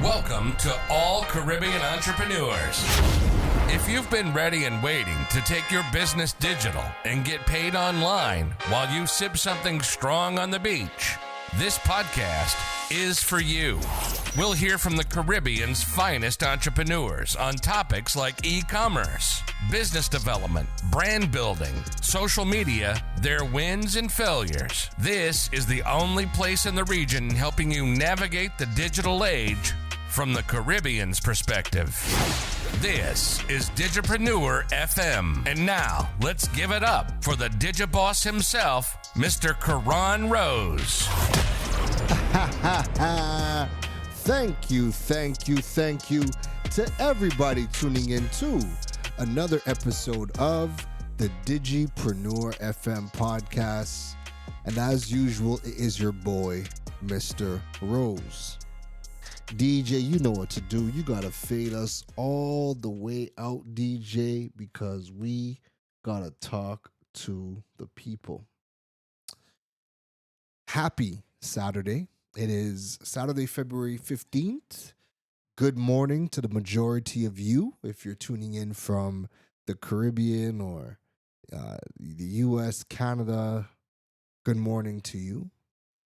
Welcome to all Caribbean entrepreneurs. If you've been ready and waiting to take your business digital and get paid online while you sip something strong on the beach, this podcast is for you. We'll hear from the Caribbean's finest entrepreneurs on topics like e-commerce, business development, brand building, social media, their wins and failures. This is the only place in the region helping you navigate the digital age from the Caribbean's perspective. This is Digipreneur FM. And now, let's give it up for the Digiboss himself, Mr. Keron Rose. Thank you to everybody tuning in to another episode of the Digipreneur FM podcast. And as usual, it is your boy, Mr. Rose. DJ, you know what to do. You gotta fade us all the way out, DJ, because we gotta talk to the people. Happy Saturday. It is Saturday, February 15th. Good morning to the majority of you. If you're tuning in from the Caribbean or the U.S., Canada, good morning to you.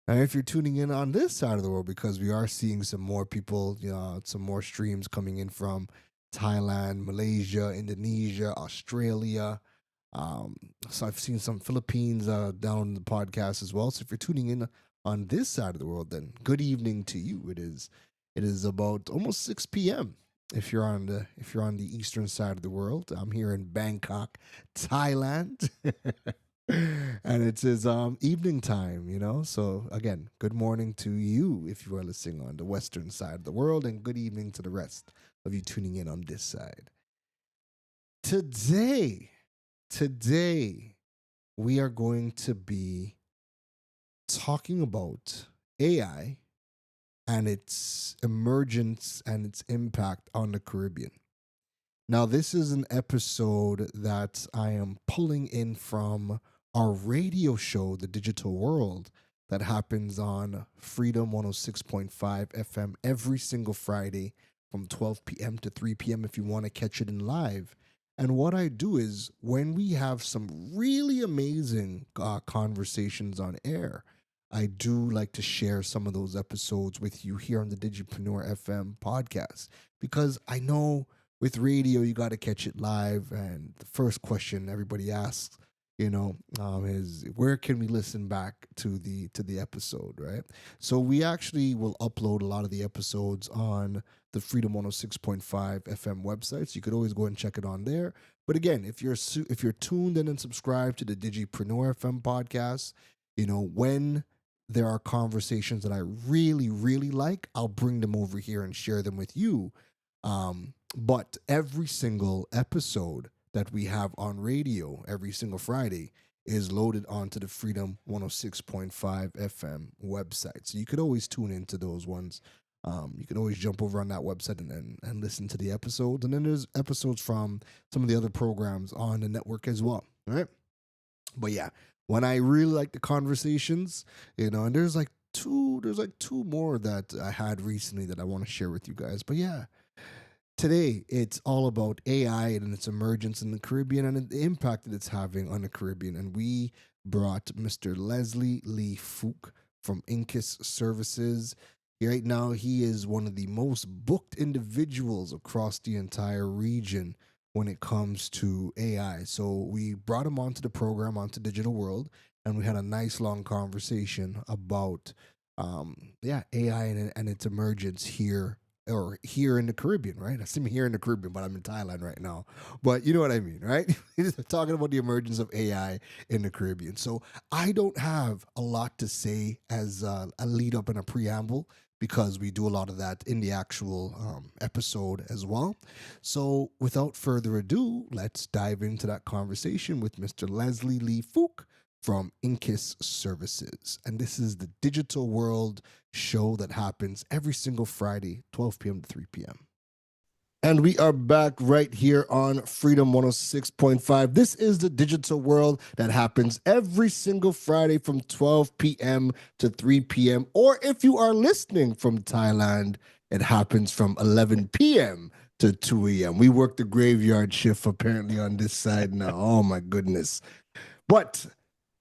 And if you're tuning in on this side of the world, because we are seeing some more people, some more streams coming in from Thailand, Malaysia, Indonesia, Australia. So I've seen some Philippines down the podcast as well. So if you're tuning in on this side of the world, then good evening to you. It is about almost 6 p.m. If you're on the eastern side of the world. I'm here in Bangkok, Thailand. And it is evening time, So again, good morning to you if you are listening on the western side of the world, and good evening to the rest of you tuning in on this side. Today, we are going to be talking about AI and its emergence and its impact on the Caribbean. Now, this is an episode that I am pulling in from our radio show, The Digital World, that happens on Freedom 106.5 FM every single Friday from 12 p.m. to 3 p.m. if you want to catch it in live. And what I do is when we have some really amazing conversations on air, I do like to share some of those episodes with you here on the Digipreneur FM podcast, because I know with radio, you got to catch it live. And the first question everybody asks, is where can we listen back to the episode, right? So we actually will upload a lot of the episodes on the Freedom 106.5 FM website. So you could always go and check it on there. But again, if you're tuned in and subscribed to the Digipreneur FM podcast, when there are conversations that I really, really like, I'll bring them over here and share them with you. But every single episode that we have on radio every single Friday is loaded onto the Freedom 106.5 FM website. So you could always tune into those ones. You can always jump over on that website and listen to the episodes. And then there's episodes from some of the other programs on the network as well, right? But yeah, when I really like the conversations, and there's like two more that I had recently that I want to share with you guys. But yeah, today, it's all about AI and its emergence in the Caribbean and the impact that it's having on the Caribbean. And we brought Mr. Lee Fook from Incus Services. Right now, he is one of the most booked individuals across the entire region when it comes to AI. So we brought him onto the program, onto Digital World, and we had a nice long conversation about AI and its emergence here in the Caribbean, right? I see me here in the Caribbean, but I'm in Thailand right now. But you know what I mean, right? Talking about the emergence of AI in the Caribbean. So I don't have a lot to say as a lead up and a preamble, because we do a lot of that in the actual episode as well. So without further ado, let's dive into that conversation with Mr. Lee Fook from Incus Services. And this is the Digital World show that happens every single Friday, 12 p.m. to 3 p.m. And we are back right here on Freedom 106.5. This is the Digital World that happens every single Friday from 12 p.m. to 3 p.m. Or if you are listening from Thailand, it happens from 11 p.m. to 2 a.m. We work the graveyard shift apparently on this side now. Oh my goodness. But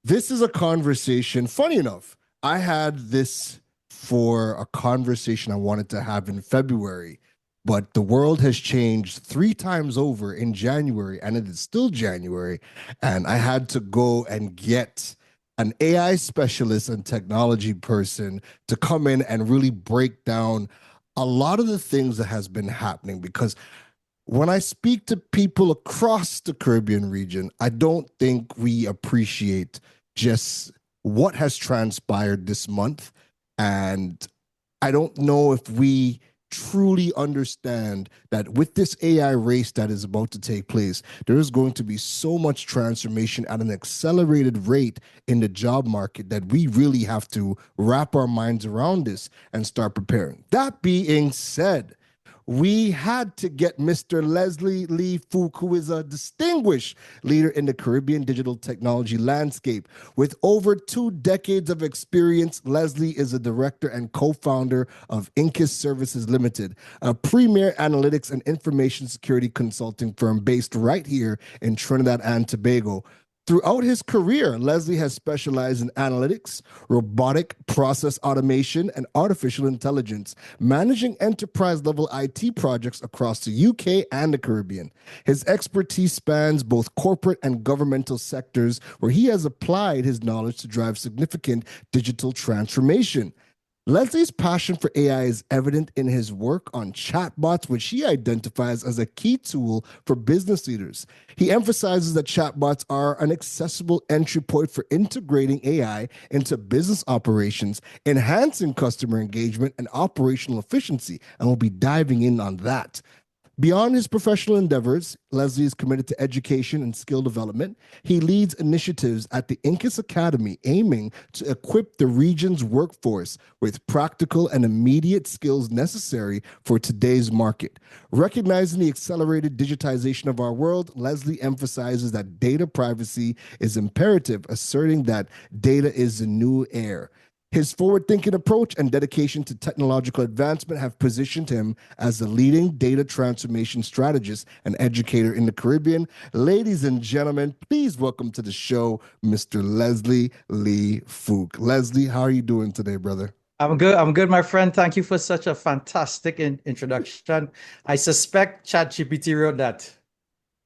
this is a conversation. Funny enough, I had this for a conversation I wanted to have in February, but the world has changed 3 times over in January, and it is still January. And I had to go and get an AI specialist and technology person to come in and really break down a lot of the things that has been happening because when I speak to people across the Caribbean region, I don't think we appreciate just what has transpired this month. And I don't know if we truly understand that with this AI race that is about to take place, there is going to be so much transformation at an accelerated rate in the job market that we really have to wrap our minds around this and start preparing. That being said, we had to get Mr. Leslie Lee Fook, who is a distinguished leader in the Caribbean digital technology landscape. With over 2 decades of experience, Leslie is a director and co-founder of Incus Services Limited, a premier analytics and information security consulting firm based right here in Trinidad and Tobago. Throughout his career, Leslie has specialized in analytics, robotic process automation, and artificial intelligence, managing enterprise-level IT projects across the UK and the Caribbean. His expertise spans both corporate and governmental sectors, where he has applied his knowledge to drive significant digital transformation. Leslie's passion for AI is evident in his work on chatbots, which he identifies as a key tool for business leaders. He emphasizes that chatbots are an accessible entry point for integrating AI into business operations, enhancing customer engagement and operational efficiency, and we'll be diving in on that. Beyond his professional endeavors, Leslie is committed to education and skill development. He leads initiatives at the Incus Academy aiming to equip the region's workforce with practical and immediate skills necessary for today's market. Recognizing the accelerated digitization of our world, Leslie emphasizes that data privacy is imperative, asserting that data is the new air. His forward-thinking approach and dedication to technological advancement have positioned him as the leading data transformation strategist and educator in the Caribbean. Ladies and gentlemen, please welcome to the show, Mr. Leslie Lee Fook. Leslie, how are you doing today, brother? I'm good. I'm good, my friend. Thank you for such a fantastic introduction. I suspect ChatGPT wrote that.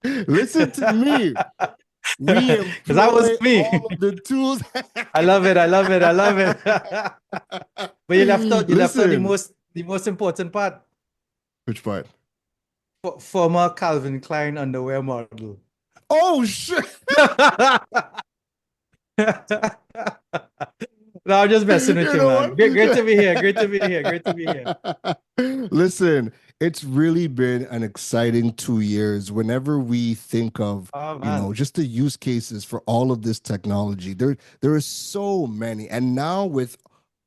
Listen to me. We Because that was employ me. all of the tools. I love it. I love it. I love it. But you left out Listen. the most important part. Which part? Former Calvin Klein underwear model. Oh shit. No, I'm just messing with you, man. What? Great to be here. Great to be here. Great to be here. Listen, it's really been an exciting 2 years. Whenever we think of, just the use cases for all of this technology, there are so many. And now with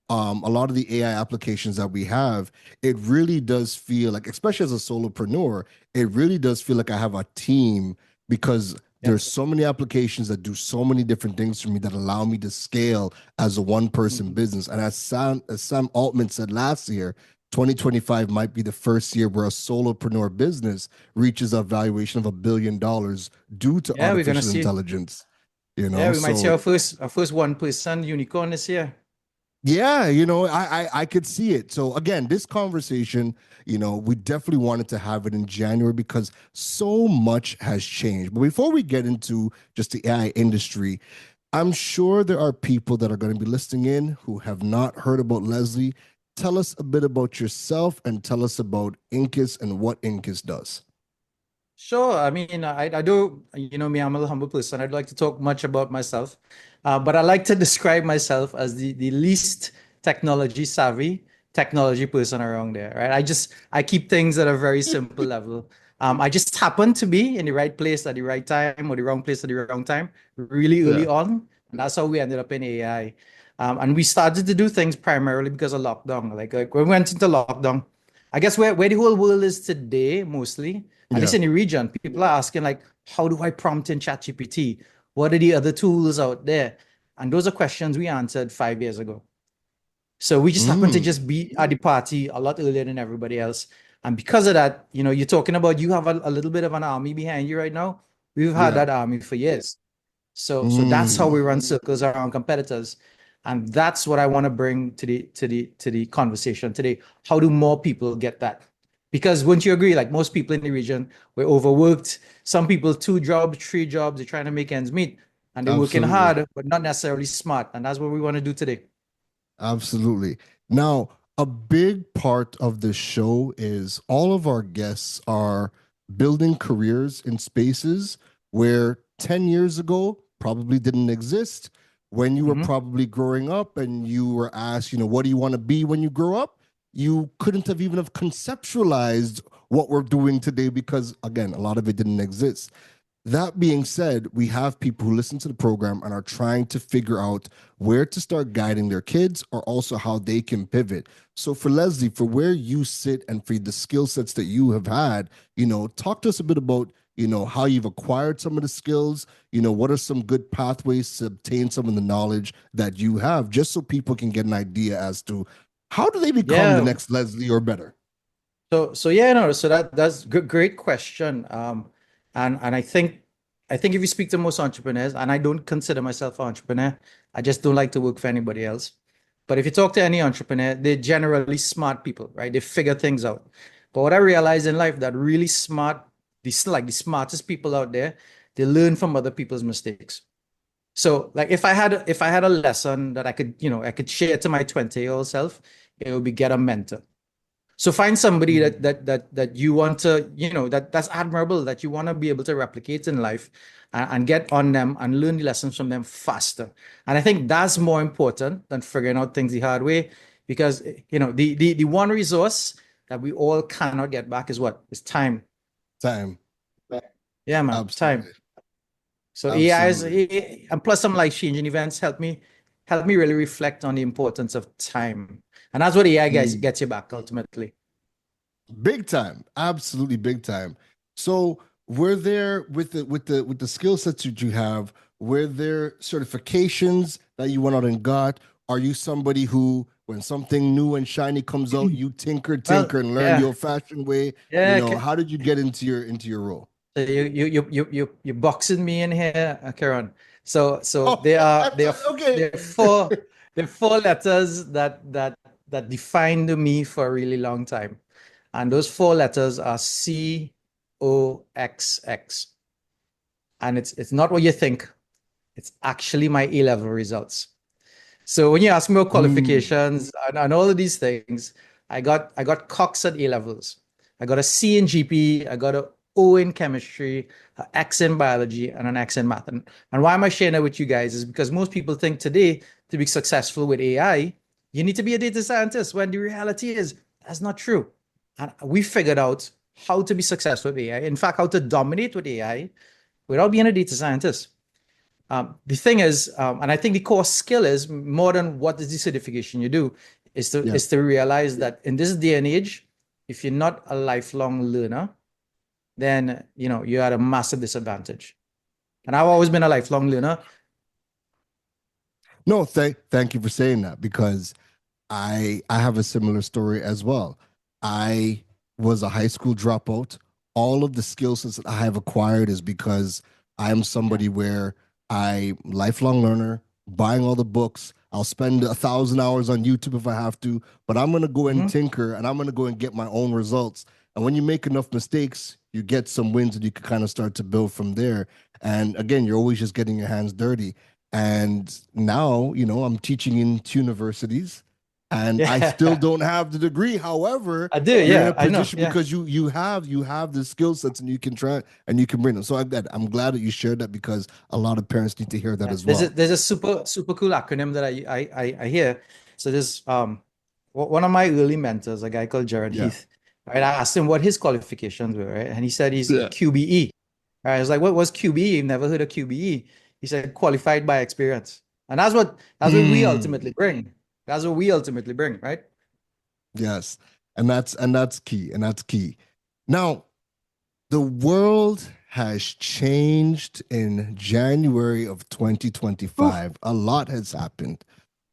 a lot of the AI applications that we have, it really does feel like, especially as a solopreneur, it really does feel like I have a team because there's so many applications that do so many different things for me that allow me to scale as a one-person business. And as Sam Altman said last year, 2025 might be the first year where a solopreneur business reaches a valuation of $1 billion due to artificial intelligence. We might see our first one-person unicorn this year. Yeah, I could see it. So again, this conversation, we definitely wanted to have it in January because so much has changed. But before we get into just the AI industry, I'm sure there are people that are going to be listening in who have not heard about Leslie. Tell us a bit about yourself and tell us about Incus and what Incus does. Sure. I mean, I do, me, I'm a humble person. I'd like to talk much about myself, but I like to describe myself as the least technology savvy technology person around there, right? I keep things at a very simple level. I just happen to be in the right place at the right time or the wrong place at the wrong time really early on. And that's how we ended up in AI. And we started to do things primarily because of lockdown. Like when we went into lockdown, I guess where the whole world is today, mostly, at least in the region, people are asking like, how do I prompt in ChatGPT? What are the other tools out there? And those are questions we answered 5 years ago. So we just happen to Mm. just be at the party a lot earlier than everybody else. And because of that, you're talking about you have a little bit of an army behind you right now. We've had Yeah. that army for years. So that's how Mm. we run circles around competitors. And that's what I want to bring to the conversation today. How do more people get that? Because wouldn't you agree, like most people in the region, we're overworked. Some people 2 jobs, 3 jobs, they're trying to make ends meet and they're working Absolutely. hard, but not necessarily smart. And that's what we want to do today. Absolutely. Now, a big part of the show is all of our guests are building careers in spaces where 10 years ago probably didn't exist. When you were Mhm. probably growing up and you were asked, what do you want to be when you grow up? You couldn't have even have conceptualized what we're doing today because, again, a lot of it didn't exist. That being said, we have people who listen to the program and are trying to figure out where to start guiding their kids or also how they can pivot. So for Leslie, for where you sit and for the skill sets that you have had, talk to us a bit about, how you've acquired some of the skills, what are some good pathways to obtain some of the knowledge that you have, just so people can get an idea as to how do they become the Yeah. next Leslie or better? So yeah, no, so that's good, great question. And I think if you speak to most entrepreneurs, and I don't consider myself an entrepreneur, I just don't like to work for anybody else. But if you talk to any entrepreneur, they're generally smart people, right? They figure things out. But what I realized in life that really smart, like the smartest people out there, they learn from other people's mistakes. So like if I had a lesson that I could share to my 20-year-old self, it would be get a mentor. So find somebody that you want to, that's admirable, that you want to be able to replicate in life, and get on them and learn the lessons from them faster. And I think that's more important than figuring out things the hard way, because the one resource that we all cannot get back is what? Is time. Time. Yeah, man, time. Absolutely. So AI is, Absolutely. and plus some life-changing events help me really reflect on the importance of time. And that's what AI guys Mm. gets you back ultimately. Big time, absolutely big time. So, were there with the skill sets that you have? Were there certifications that you went out and got? Are you somebody who, when something new and shiny comes out, you tinker, Well, and learn the yeah, old-fashioned way? yeah. How did you get into your role? So you boxing me in here, Keron. So Oh, okay. there are four letters that defined me for a really long time, and those 4 letters are COXX, and it's not what you think. It's actually my A-level results. So when you ask me about Mm. qualifications and all of these things, I got Cox at A levels. I got a C in GP. I got a O in chemistry, an X in biology, and an X in math. And why am I sharing that with you guys is because most people think today to be successful with AI, you need to be a data scientist. When the reality is that's not true. And we figured out how to be successful with AI. In fact, how to dominate with AI without being a data scientist. The thing is, and I think the core skill is more than what is the certification you do, is to Yeah. is to realize that in this day and age, if you're not a lifelong learner, then you're at a massive disadvantage. And I've always been a lifelong learner. No, thank you for saying that because I have a similar story as well. I was a high school dropout. All of the skill sets that I have acquired is because I am Yeah. somebody where I lifelong learner, buying all the books. I'll spend 1,000 hours on YouTube if I have to, but I'm gonna go and Mhm. tinker and I'm gonna go and get my own results. And when you make enough mistakes, you get some wins and you can kind of start to build from there. And again, you're always just getting your hands dirty. And now, I'm teaching in 2 universities and I still Yeah, don't have the degree. However, I do. you're in a Yeah, I know. position Yeah. because you have the skill sets and you can try and you can bring them. So I'm glad that you shared that because a lot of parents need to hear that Yeah. as There's a well. there's a super cool acronym that I hear. So there's one of my early mentors, a guy called Jared Yeah. Heath. Right, I asked him what his qualifications were, right? And he said he's Yeah. QBE. Right, I was like, what was QBE? You've never heard of QBE? He said qualified by experience. And that's what we ultimately Mm. bring. That's what we ultimately bring, right? Yes. And that's key. And that's key. Now, the world has changed in January of Whew. 2025. A lot has happened.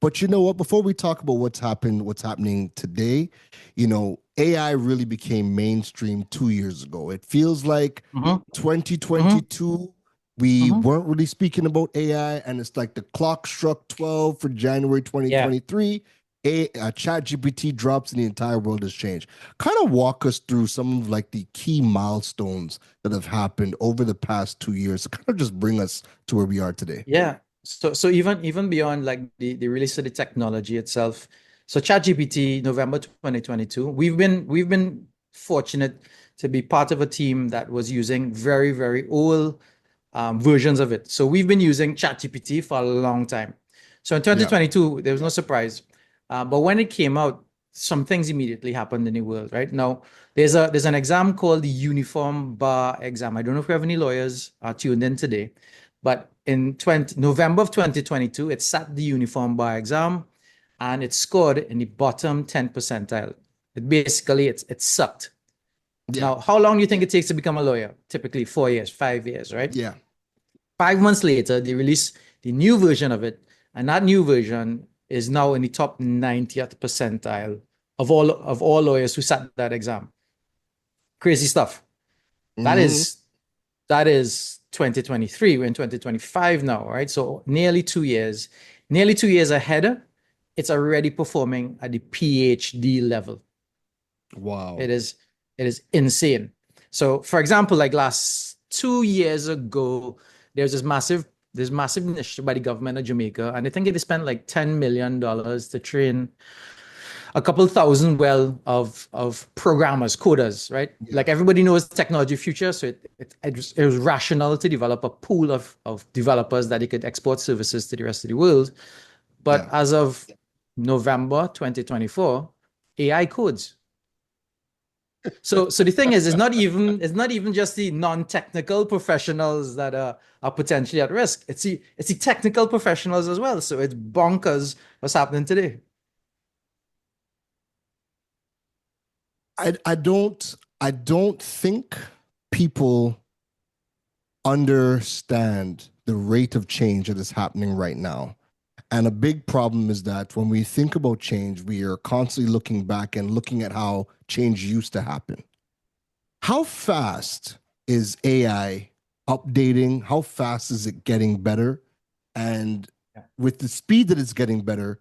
But you know what? Before we talk about what's happening today, AI really became mainstream 2 years ago. It feels like Mm-hmm. Mm-hmm. 2022, we Mm-hmm. weren't really speaking about AI, and it's like the clock struck 12 for January Yeah. 2023. ChatGPT drops and the entire world has changed. Kind of walk us through some of like the key milestones that have happened over the past 2 years to kind of just bring us to where we are today. Yeah. So even beyond like the release of the technology itself. So ChatGPT, November 2022, we've been fortunate to be part of a team that was using very, very old versions of it. So we've been using ChatGPT for a long time. So in Yeah. 2022, there was no surprise. But when it came out, some things immediately happened in the world, right? Now, there's an exam called the Uniform Bar Exam. I don't know if we have any lawyers tuned in today, but in November of 2022, it sat the Uniform Bar Exam and it scored in the bottom 10 percentile. It sucked. Yeah. Now, how long do you think it takes to become a lawyer? Typically 4 years, 5 years, right? Yeah. 5 months later, they released the new version of it, and that new version is now in the top 90th percentile of all lawyers who sat that exam. Crazy stuff. That Hmm. is that is 2023. We're in 2025 now, right? So nearly 2 years ahead. It's already performing at the PhD level. Wow. It is insane. So, for example, like last 2 years ago, there's this massive initiative by the government of Jamaica, and I think they spent like $10 million to train a couple thousand of programmers, coders, right? Yeah. Like everybody knows technology future, so it was rational to develop a pool of developers that they could export services to the rest of the world. But Yeah. as of November 2024, AI codes. So the thing is, it's not even just the non-technical professionals that are potentially at risk. It's the technical professionals as well. So it's bonkers what's happening today. I don't think people understand the rate of change that is happening right now. And a big problem is that when we think about change, we are constantly looking back and looking at how change used to happen. How fast is AI updating? How fast is it getting better? And Yeah. with the speed that it's getting better,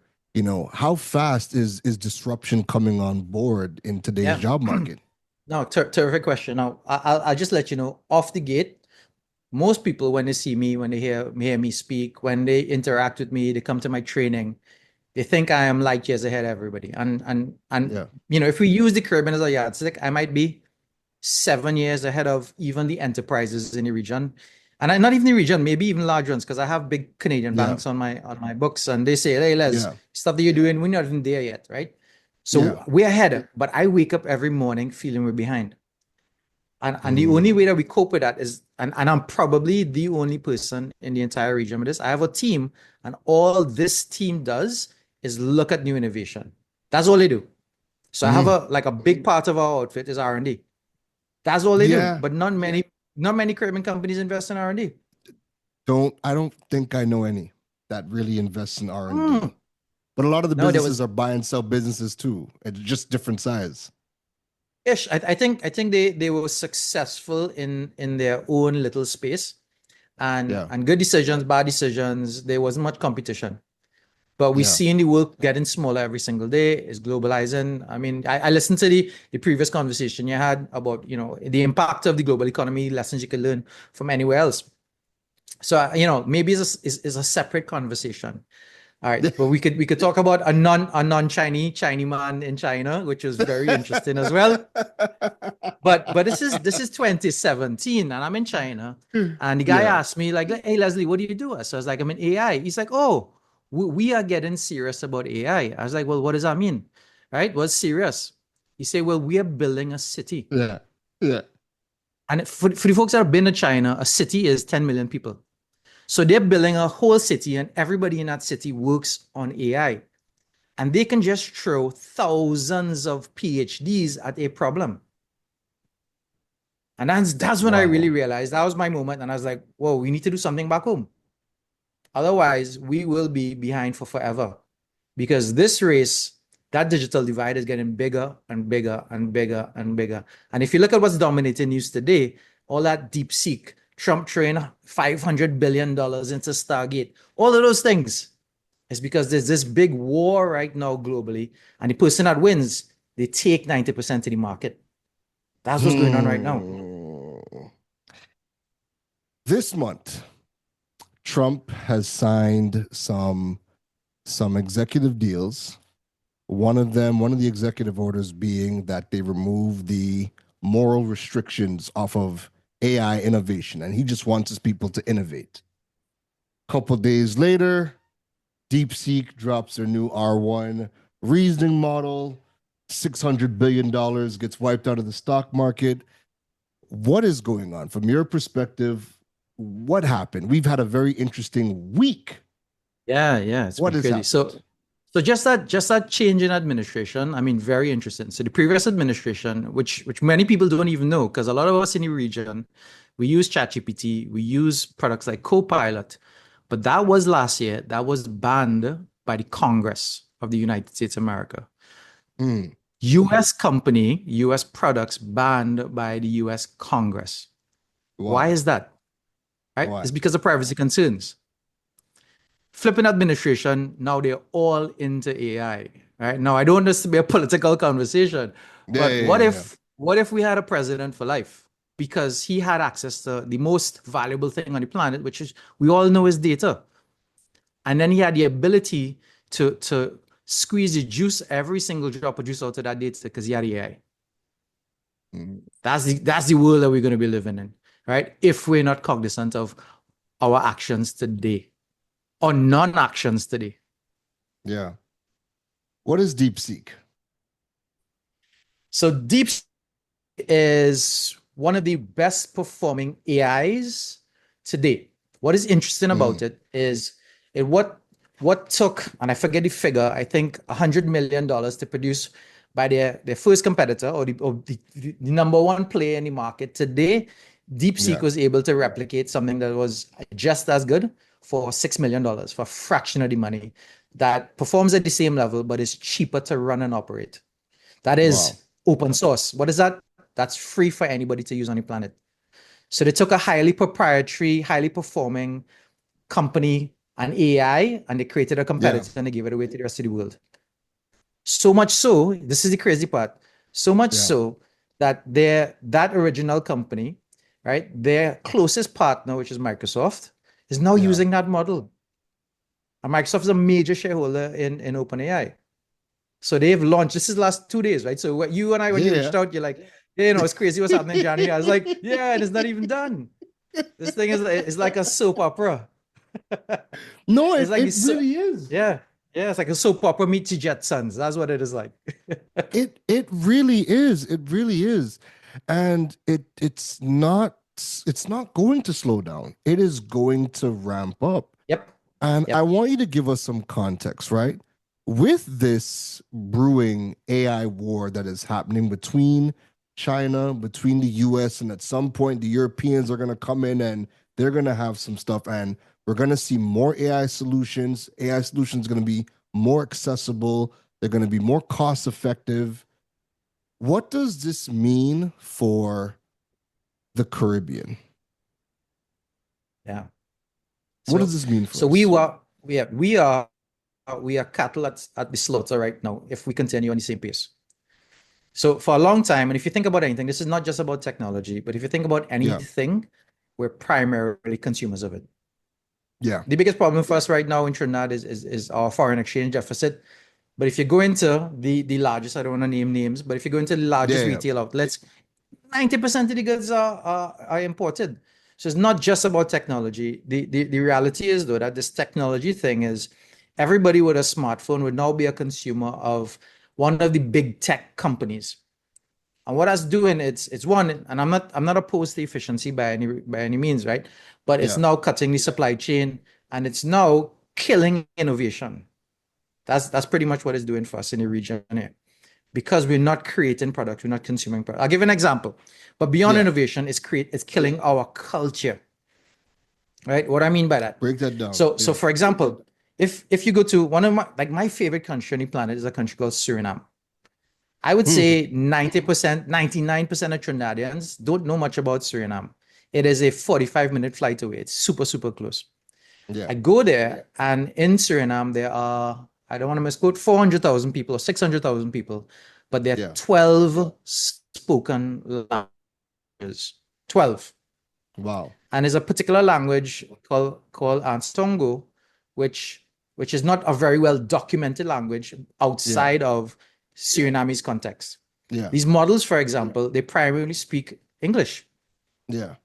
how fast is disruption coming on board in today's Yeah. job market? No, terrific question. Now, I'll just let you know off the gate. Most people, when they see me, when they hear me speak, when they interact with me, they come to my training, they think I am light years ahead of everybody. And Yeah. if we use the Caribbean as a yardstick, I might be 7 years ahead of even the enterprises in the region. And not even the region, maybe even large ones, because I have big Canadian Yeah. banks on my books, and they say, "Hey, Les, Yeah. stuff that you're doing, we're not even there yet, right?" Yeah. So we're ahead, but I wake up every morning feeling we're behind. And the only Mm. way that we cope with that is, and I'm probably the only person in the entire region with this. I have a team, and all this team does is look at new innovation. That's all they do. So I have Mm. a big part of our outfit is R&D. That's all they do. Yeah. But not many Caribbean companies invest in R&D. I don't think I know any that really invests in R&D. But a lot of the No, there businesses was are buy and sell businesses too. It's just different size. ish. I think they were successful in their own little space, and Yeah. and good decisions, bad decisions. There wasn't much competition. But we Yeah. see in the world getting smaller every single day. Is globalizing. I mean, I listened to the previous conversation you had about the impact of the global economy, lessons you can learn from anywhere else. So maybe it's a separate conversation. All right, but we could talk about a non Chinese man in China, which is very interesting as well. But this is 2017, and I'm in China, and the guy Yeah. asked me like, "Hey Leslie, what do you do?" So I was like, "I'm in AI." He's like, "Oh, we are getting serious about AI." I was like, "Well, what does that mean?" Right? What's serious? He said, "Well, we are building a city." Yeah. Yeah. And for the folks that have been to China, a city is 10 million people. So they're building a whole city, and everybody in that city works on AI. And they can just throw thousands of PhDs at a problem. And that's when I really Wow. realized that was my moment. And I was like, whoa, we need to do something back home. Otherwise, we will be behind for forever. because this race, that digital divide is getting bigger and bigger and bigger and bigger. And if you look at what's dominating news today, all that DeepSeek, Trump throwing $500 billion into Stargate, all of those things is because there's this big war right now globally, and the person that wins, they take 90% of the market. That's what's going on right now. This month, Trump has signed some executive deals. One of the executive orders being that they remove the moral restrictions off of AI innovation, and he just wants his people to innovate. Couple days later, DeepSeek drops their new R1 reasoning model. $600 billion gets wiped out of the stock market. What is going on? From your perspective, what happened? We've had a very interesting week. Yeah, it's What been has crazy. happened? So just that change in administration, I mean, very interesting. So the previous administration, which many people don't even know, because a lot of us in the region, we use ChatGPT, we use products like Copilot, but that was last year, that was banned by the Congress of the United States of America. US company, US products banned by the US Congress. Why is that? Right? Why? It's because of privacy concerns. Flipping administration, now they're all into AI. Right? Now, I don't want this to be a political conversation, but what if we had a president for life? Because he had access to the most valuable thing on the planet, which is we all know is data. And then he had the ability to squeeze the juice, every single drop of juice out of that data because he had AI. That's the world that we're going to be living in, right? If we're not cognizant of our actions today or non-actions today. Yeah. What is DeepSeek? So DeepSeek is one of the best performing AIs today. What is interesting about it is what took, and I forget the figure, I think $100 million to produce by their first competitor or the number one player in the market. Today, DeepSeek was able to replicate something that was just as good for $6 million, for a fraction of the money, that performs at the same level, but is cheaper to run and operate. That is open source. What is that? That's free for anybody to use on the planet. So they took a highly proprietary, highly performing company, an AI, and they created a competitor and they gave it away to the rest of the world. So much so, this is the crazy part, so much so that that original company, right, their closest partner, which is Microsoft, is now using that model. And Microsoft is a major shareholder in OpenAI. So they've launched, this is the last 2 days, right? So what you and I, when you reached out, you're like, it's crazy what's happening in January. I was like, and it's not even done. This thing is like a soap opera. No, it really is. Yeah, it's like a soap opera meets the Jetsons. That's what it is like. It really is. It really is. And it's not going to slow down. It is going to ramp up. Yep. And I want you to give us some context, right? With this brewing AI war that is happening between China, between the US, and at some point the Europeans are going to come in and they're going to have some stuff, and we're going to see more AI solutions. AI solutions are going to be more accessible. They're going to be more cost effective. What does this mean for the Caribbean? Yeah. What does this mean for us? So we are cattle at the slaughter right now if we continue on the same pace. So for a long time, and if you think about anything, this is not just about technology, but if you think about anything, we're primarily consumers of it. Yeah. The biggest problem for us right now in Trinidad is our foreign exchange deficit. But if you go into the largest, I don't want to name names, but if you go into the largest retail outlets, 90% of the goods are imported. So it's not just about technology. The reality is, though, that this technology thing is everybody with a smartphone would now be a consumer of one of the big tech companies. And what that's doing, it's one, and I'm not opposed to efficiency by any means, right? But it's now cutting the supply chain, and it's now killing innovation. That's pretty much what it's doing for us in the region here. Because we're not creating products, we're not consuming products. I'll give an example. But beyond innovation, it's killing our culture. Right? What I mean by that? Break that down. So for example, if you go to one of my favorite country on the planet is a country called Suriname. I would say 90%, 99% of Trinidadians don't know much about Suriname. It is a 45-minute flight away. It's super, super close. Yeah. I go there, and in Suriname, there are, I don't want to misquote, 400,000 people or 600,000 people, but there are 12 spoken languages. 12. Wow. And there's a particular language called Anstongo, which is not a very well documented language outside of Surinamese context. Yeah. These models, for example, they primarily speak English. Yeah.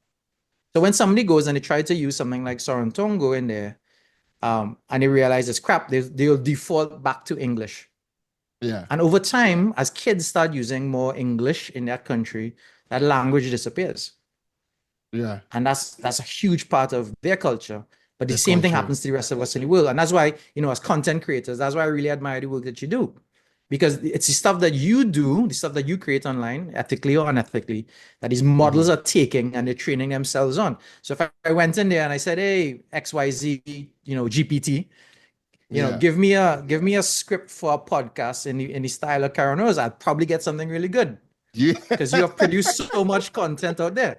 So when somebody goes and they try to use something like Sorantongo in there, and they realize it's crap, they'll default back to English. Yeah. And over time, as kids start using more English in that country, that language disappears. Yeah. And that's a huge part of their culture. But the same thing happens to the rest of us in the world. And that's why, as content creators, that's why I really admire the work that you do. Because it's the stuff that you do, the stuff that you create online, ethically or unethically, that these models are taking and they're training themselves on. So if I went in there and I said, hey, XYZ, GPT, give me a script for a podcast in the style of Keron, I'd probably get something really good. Yeah. Because you have produced so much content out there.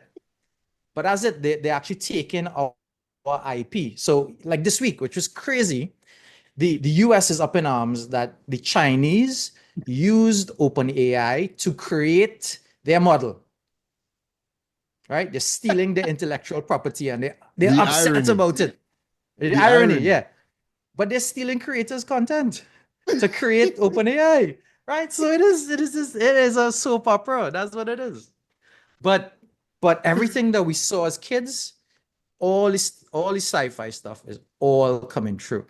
But as they're actually taking our IP. So like this week, which was crazy, the US is up in arms that the Chinese used OpenAI to create their model. Right? They're stealing the intellectual property and they're upset about it. The irony, yeah. But they're stealing creators' content to create OpenAI. Right? So it is a soap opera. That's what it is. But everything that we saw as kids, all this sci-fi stuff is all coming true.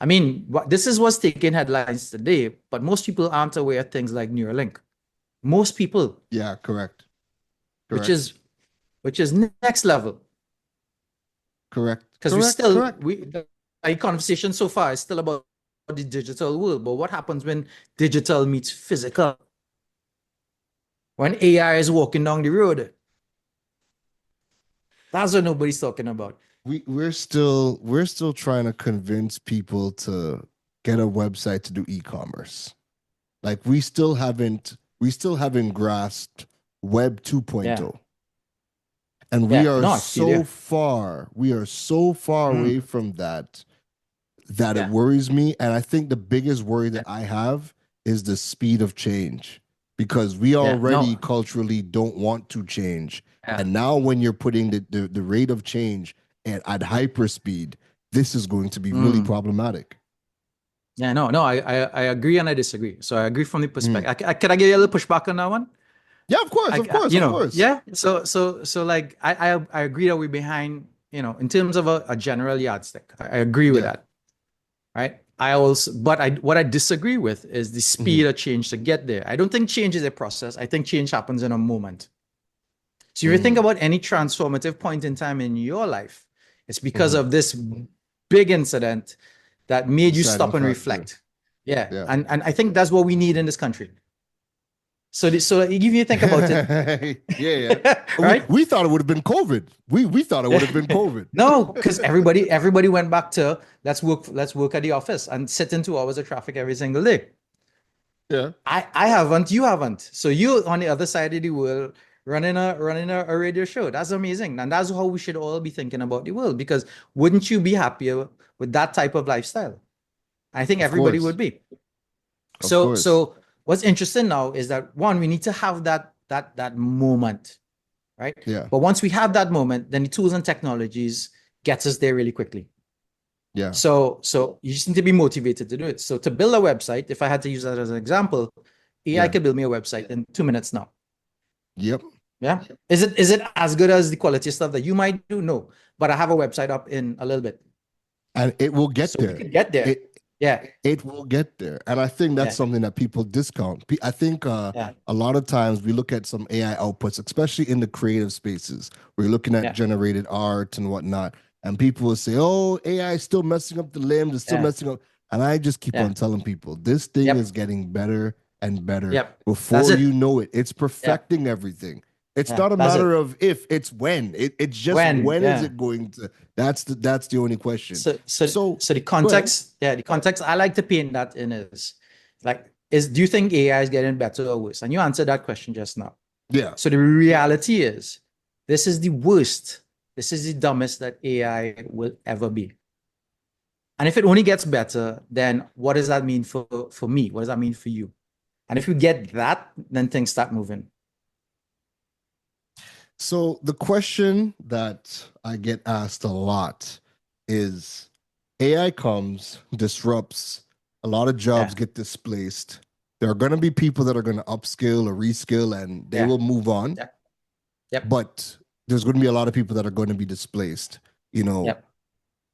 I mean, this is what's taking headlines today, but most people aren't aware of things like Neuralink. Most people. Yeah, correct. Which is next level. Correct. Because the conversation so far is still about the digital world, but what happens when digital meets physical? When AI is walking down the road? That's what nobody's talking about. We're still trying to convince people to get a website to do e-commerce. Like we still haven't grasped Web 2.0. And we are so far away from that it worries me. And I think the biggest worry that I have is the speed of change, because we already culturally don't want to change. And now when you're putting the rate of change at hyperspeed, this is going to be really problematic. Yeah, I agree and I disagree. So I agree from the perspective. Can I give you a little pushback on that one? Yeah, of course. Yeah. So like I agree that we're behind, in terms of a general yardstick. I agree with that. Right. What I disagree with is the speed of change to get there. I don't think change is a process. I think change happens in a moment. So if you think about any transformative point in time in your life, it's because of this big incident that made you stop and reflect. Yeah. And I think that's what we need in this country. So if you think about it. yeah. Right? We thought it would have been COVID. We thought it would have been COVID. No, because everybody went back to let's work at the office and sit in 2 hours of traffic every single day. Yeah. I haven't, you haven't. So you on the other side of the world running a radio show. That's amazing. And that's how we should all be thinking about the world, because wouldn't you be happier with that type of lifestyle? I think everybody would be. So what's interesting now is that, one, we need to have that moment, right? Yeah. But once we have that moment, then the tools and technologies gets us there really quickly. Yeah. So you just need to be motivated to do it. So to build a website, if I had to use that as an example, AI could build me a website in 2 minutes now. Yep. Yeah. Is it as good as the quality stuff that you might do? No. But I have a website up in a little bit. And it will get there. We can get there. It will get there. And I think that's something that people discount. I think a lot of times we look at some AI outputs, especially in the creative spaces. We're looking at generated art and whatnot. And people will say, oh, AI is still messing up the limbs. It's still messing up. And I just keep on telling people, this thing is getting better and better. Before you know it, it's perfecting everything. It's Yeah, not a that's matter it. of if, it's when. It's just When, when is yeah. it going to? That's the only question. So So the go ahead. context, yeah, the context I like to paint that in is like, do you think AI is getting better or worse? And you answered that question just now. Yeah. So the reality is, this is the worst, this is the dumbest that AI will ever be. And if it only gets better, then what does that mean for me? What does that mean for you? And if you get that, then things start moving. So the question that I get asked a lot is AI comes, disrupts, a lot of jobs Yeah, get displaced. There are going to be people that are going to upskill or reskill and they yeah, will move on, yeah, yep, but there's going to be a lot of people that are going to be displaced. You know, yep.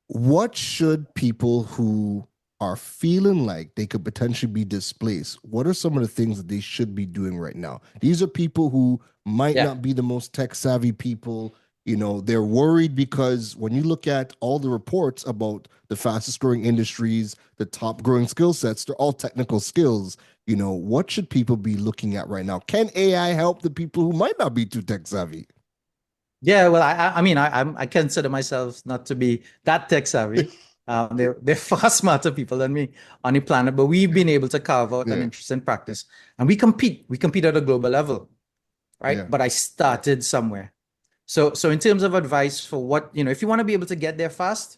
what should people who are feeling like they could potentially be displaced, what are some of the things that they should be doing right now? These are people who might Yeah, not be the most tech savvy people. You know, they're worried because when you look at all the reports about the fastest growing industries, the top growing skill sets, they're all technical skills. You know, what should people be looking at right now? Can AI help the people who might not be too tech savvy? yeah. Well, I mean, I consider myself not to be that tech savvy. They're far smarter people than me on the planet, but we've been able to carve out an Yeah, interesting practice, and we compete. We compete at a global level, right? yeah, But I started somewhere. So in terms of advice for what, if you want to be able to get there fast,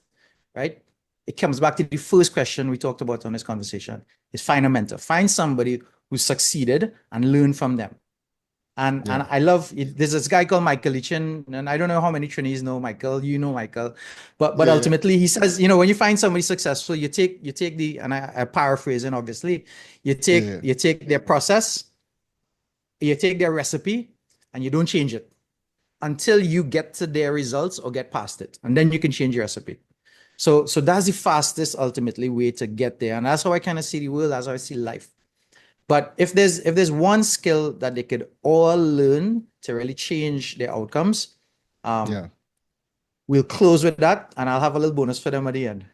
right? It comes back to the first question we talked about on this conversation: is find a mentor, find somebody who succeeded and learn from them. And yeah, I love it. There's this guy called Michael Lichin, and I don't know how many trainees know Michael. You know Michael, but yeah, yeah, ultimately he says, when you find somebody successful, you take the, and I paraphrasing obviously, you take yeah. you take their process, you take their recipe, and you don't change it until you get to their results or get past it, and then you can change your recipe. So that's the fastest ultimately way to get there, and that's how I kind of see the world, that's how I see life. But if there's one skill that they could all learn to really change their outcomes, um, Yeah. we'll close with that, and I'll have a little bonus for them at the end.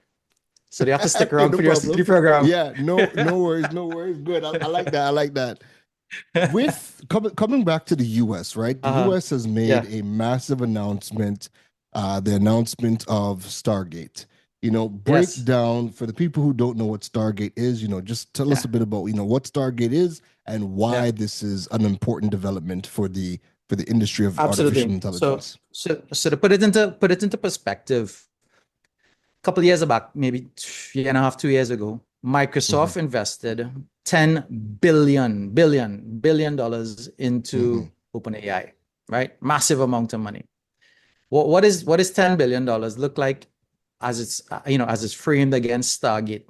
So they have to stick Hey, around no for the rest of problem. the program. Yeah, no worries, no worries. Good. I like that. I like that. With coming back to the US, right? The Uh-huh. US has made Yeah. a massive announcement, the announcement of Stargate. You know, break Yes. down for the people who don't know what Stargate is, you know, just tell us Yeah. a bit about, what Stargate is and Yeah. why this is an important development for the industry of artificial Absolutely. So intelligence. so to put it into perspective, a couple of years back, maybe year and a half, 2 years ago, Hmm. Microsoft invested 10 billion dollars Hmm. into OpenAI, right? Massive amount of money. What is $10 billion look like as it's framed against Stargate?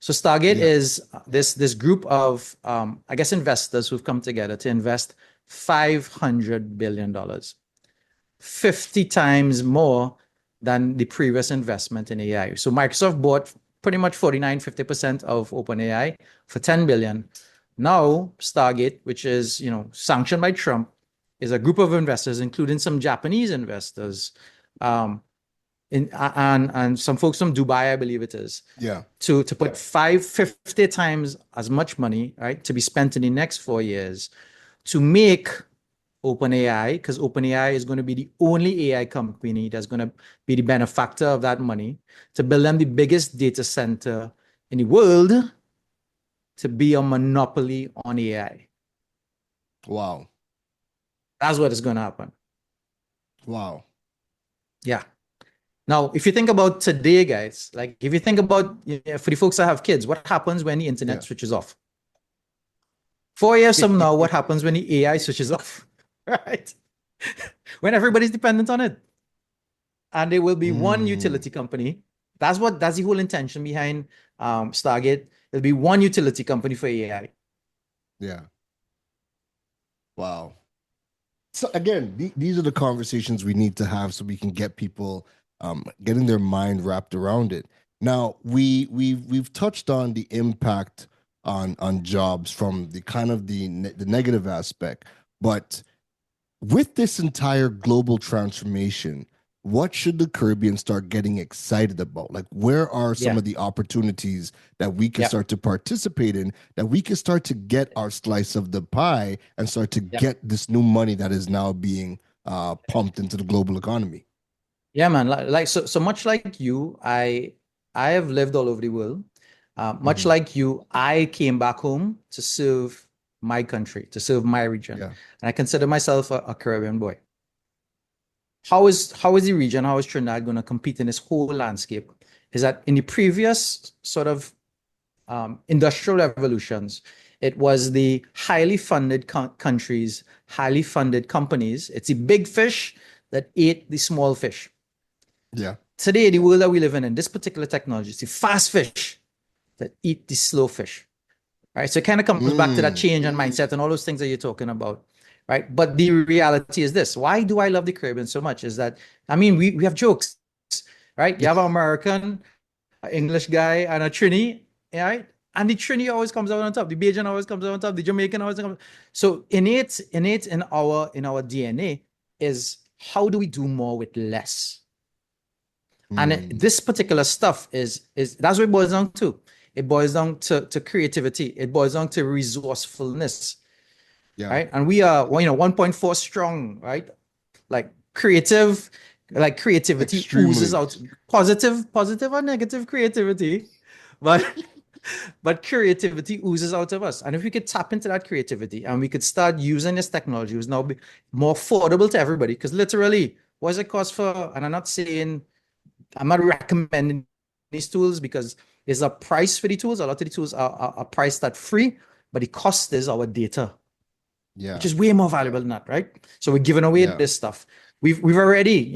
So Stargate Yeah. is this group of I guess investors who've come together to invest $500 billion, 50 times more than the previous investment in AI. So Microsoft bought pretty much 49-50% of OpenAI for 10 billion. Now Stargate, which is sanctioned by Trump, is a group of investors, including some Japanese investors, um, and some folks from Dubai, I believe it is, Yeah. to put 50 times as much money, right, to be spent in the next 4 years to make OpenAI, because OpenAI is going to be the only AI company that's going to be the benefactor of that money, to build them the biggest data center in the world, to be a monopoly on AI. Wow. That's what is going to happen. Wow. Yeah. Now, if you think about today, guys, like if you think about for the folks that have kids, what happens when the internet Yeah. switches off? 4 years from now, what happens when the AI switches off? Right? When everybody's dependent on it. And there will be one Mm, utility company. That's the whole intention behind Stargate. There'll be one utility company for AI. yeah. Wow. So again, these are the conversations we need to have so we can get people getting their mind wrapped around it. Now, we've touched on the impact on jobs from the kind of the negative aspect, but with this entire global transformation, what should the Caribbean start getting excited about? Like, where are some of the opportunities that we can start to participate in, that we can start to get our slice of the pie and start to get this new money that is now being pumped into the global economy? Yeah, man. So much like you, I have lived all over the world. Much like you, I came back home to serve my country, to serve my region, Yeah. and I consider myself a Caribbean boy. How is the region, how is Trinidad going to compete in this whole landscape? Is that in the previous sort of industrial revolutions, it was the highly funded countries, highly funded companies. It's the big fish that ate the small fish. Yeah. Today, the world that we live in this particular technology, it's the fast fish that eat the slow fish. Right. So it kind of comes back to that change and mindset and all those things that you're talking about. Right. But the reality is this. Why do I love the Caribbean so much? Is that, I mean, we have jokes, right? You have an American, an English guy, and a Trini, right? And the Trini always comes out on top. The Bajan always comes out on top. The Jamaican always comes. So innate in our DNA is, how do we do more with less? And this particular stuff is that's what it boils down to. It boils down to creativity. It boils down to resourcefulness. Yeah. Right. And we are, 1.4 strong, right? Like creativity Extremely. oozes out, positive or negative creativity, but creativity oozes out of us. And if we could tap into that creativity and we could start using this technology, which now be more affordable to everybody, because literally, what does it cost for? And I'm not recommending these tools because there's a price for the tools. A lot of the tools are priced at free, but the cost is our data, which is way more valuable than that, right? So we're giving away this stuff. We've already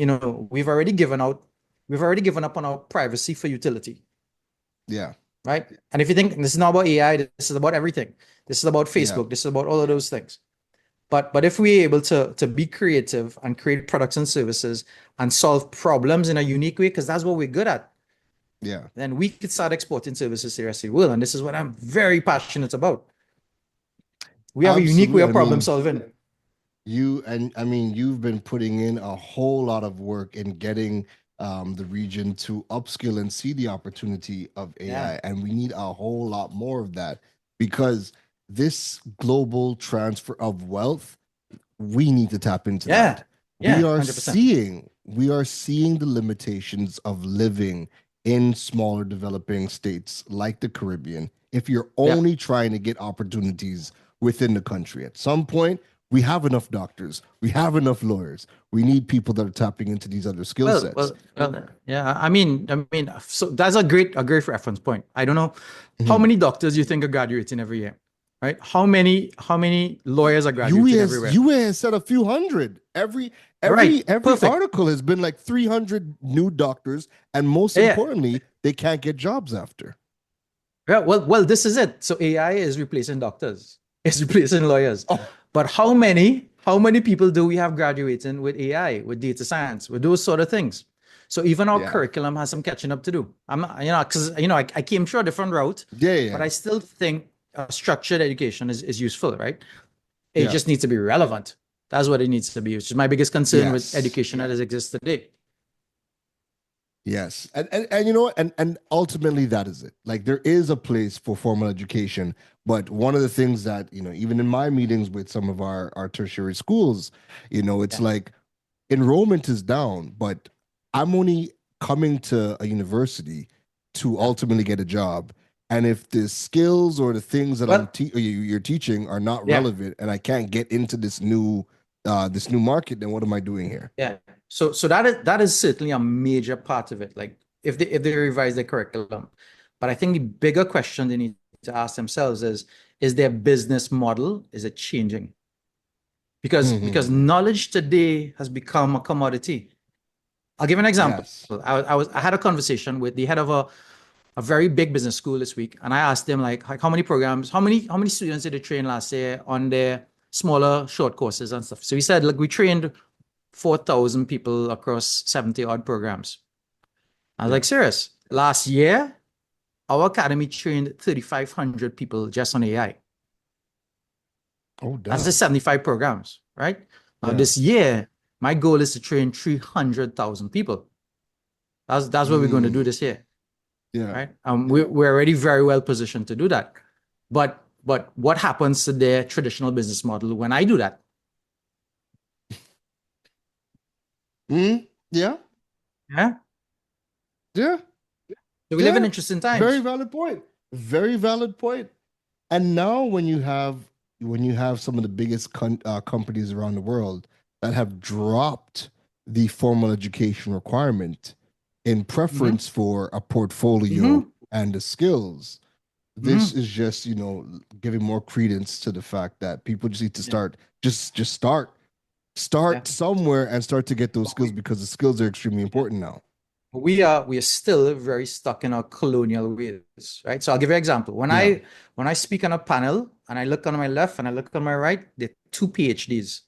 given up on our privacy for utility. Yeah. Right. And if you think this is not about AI, this is about everything. This is about Facebook. This is about all of those things. But if we're able to be creative and create products and services and solve problems in a unique way, because that's what we're good at, then we could start exporting services to the rest of the world. And this is what I'm very passionate about. We have a unique way of problem solving. You've been putting in a whole lot of work in getting the region to upskill and see the opportunity of AI. And we need a whole lot more of that, because this global transfer of wealth, we need to tap into that. We are 100%. We are seeing the limitations of living in smaller developing states like the Caribbean if you're only trying to get opportunities within the country. At some point, we have enough doctors, we have enough lawyers. We need people that are tapping into these other skill sets. I mean, so that's a great reference point. I don't know how many doctors you think are graduating every year, right? How many lawyers are graduating everywhere? UA said a few hundred. Every article has been like 300 new doctors, and most importantly, they can't get jobs after. Yeah, well, this is it. So AI is replacing doctors. It's replacing lawyers. But how many people do we have graduating with AI, with data science, with those sort of things? So even our curriculum has some catching up to do. I came through a different route. But I still think structured education is useful, right? It just needs to be relevant. That's what it needs to be, which is my biggest concern with education that exists today. Yes. And you know what? And ultimately that is it. Like, there is a place for formal education, but one of the things that, even in my meetings with some of our tertiary schools, it's like enrollment is down, but I'm only coming to a university to ultimately get a job. And if the skills or the things that you're teaching are not relevant, and I can't get into this new market, then what am I doing here? Yeah. So that is certainly a major part of it. Like, if they revise their curriculum, but I think the bigger question they need to ask themselves is their business model, is it changing? Because knowledge today has become a commodity. I'll give an example. I had a conversation with the head of a very big business school this week, and I asked them, like how many students did they train last year on their smaller short courses and stuff. So he said, look, we trained 4,000 people across 70 odd programs. I was like, serious? Last year, our academy trained 3,500 people just on AI. Oh, damn. That's the 75 programs, right? Now this year, My goal is to train 300,000 people. That's what we're going to do this year. Yeah. Right. We're already very well positioned to do that. But what happens to their traditional business model when I do that? Yeah. Yeah. Yeah. So we live in interesting times. Very valid point. Very valid point. And now when you have some of the biggest companies around the world that have dropped the formal education requirement in preference for a portfolio and the skills, this is just, giving more credence to the fact that people just need to start, just start somewhere and start to get those skills, because the skills are extremely important now. We are still very stuck in our colonial ways, right? So I'll give you an example. When I speak on a panel and I look on my left and I look on my right, they're two PhDs.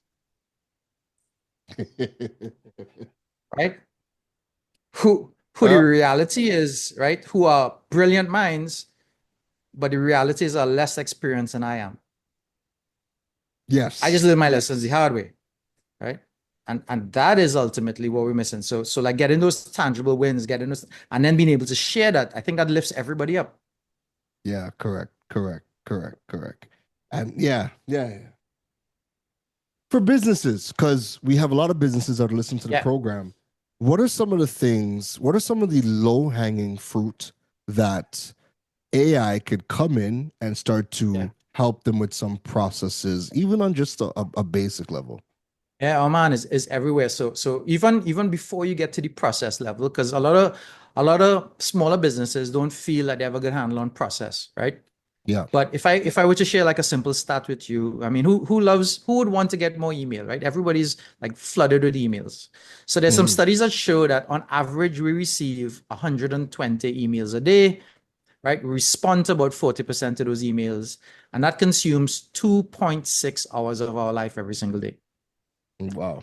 Right? Who the reality is, right? Who are brilliant minds, but the reality is are less experienced than I am. Yes. I just learned my lessons the hard way, right? And that is ultimately what we're missing. So like getting those tangible wins, and then being able to share that, I think that lifts everybody up. Yeah, correct. And yeah. For businesses, because we have a lot of businesses that are listening to the program, what are some of the low-hanging fruit that AI could come in and start to help them with some processes, even on just a basic level? Yeah, oh man, is everywhere. So even before you get to the process level, because a lot of smaller businesses don't feel like they have a good handle on process, right? Yeah. But if I were to share like a simple stat with you, I mean, who would want to get more email, right? Everybody's like flooded with emails. So there's some studies that show that on average we receive 120 emails a day, right? We respond to about 40% of those emails, and that consumes 2.6 hours of our life every single day. Wow.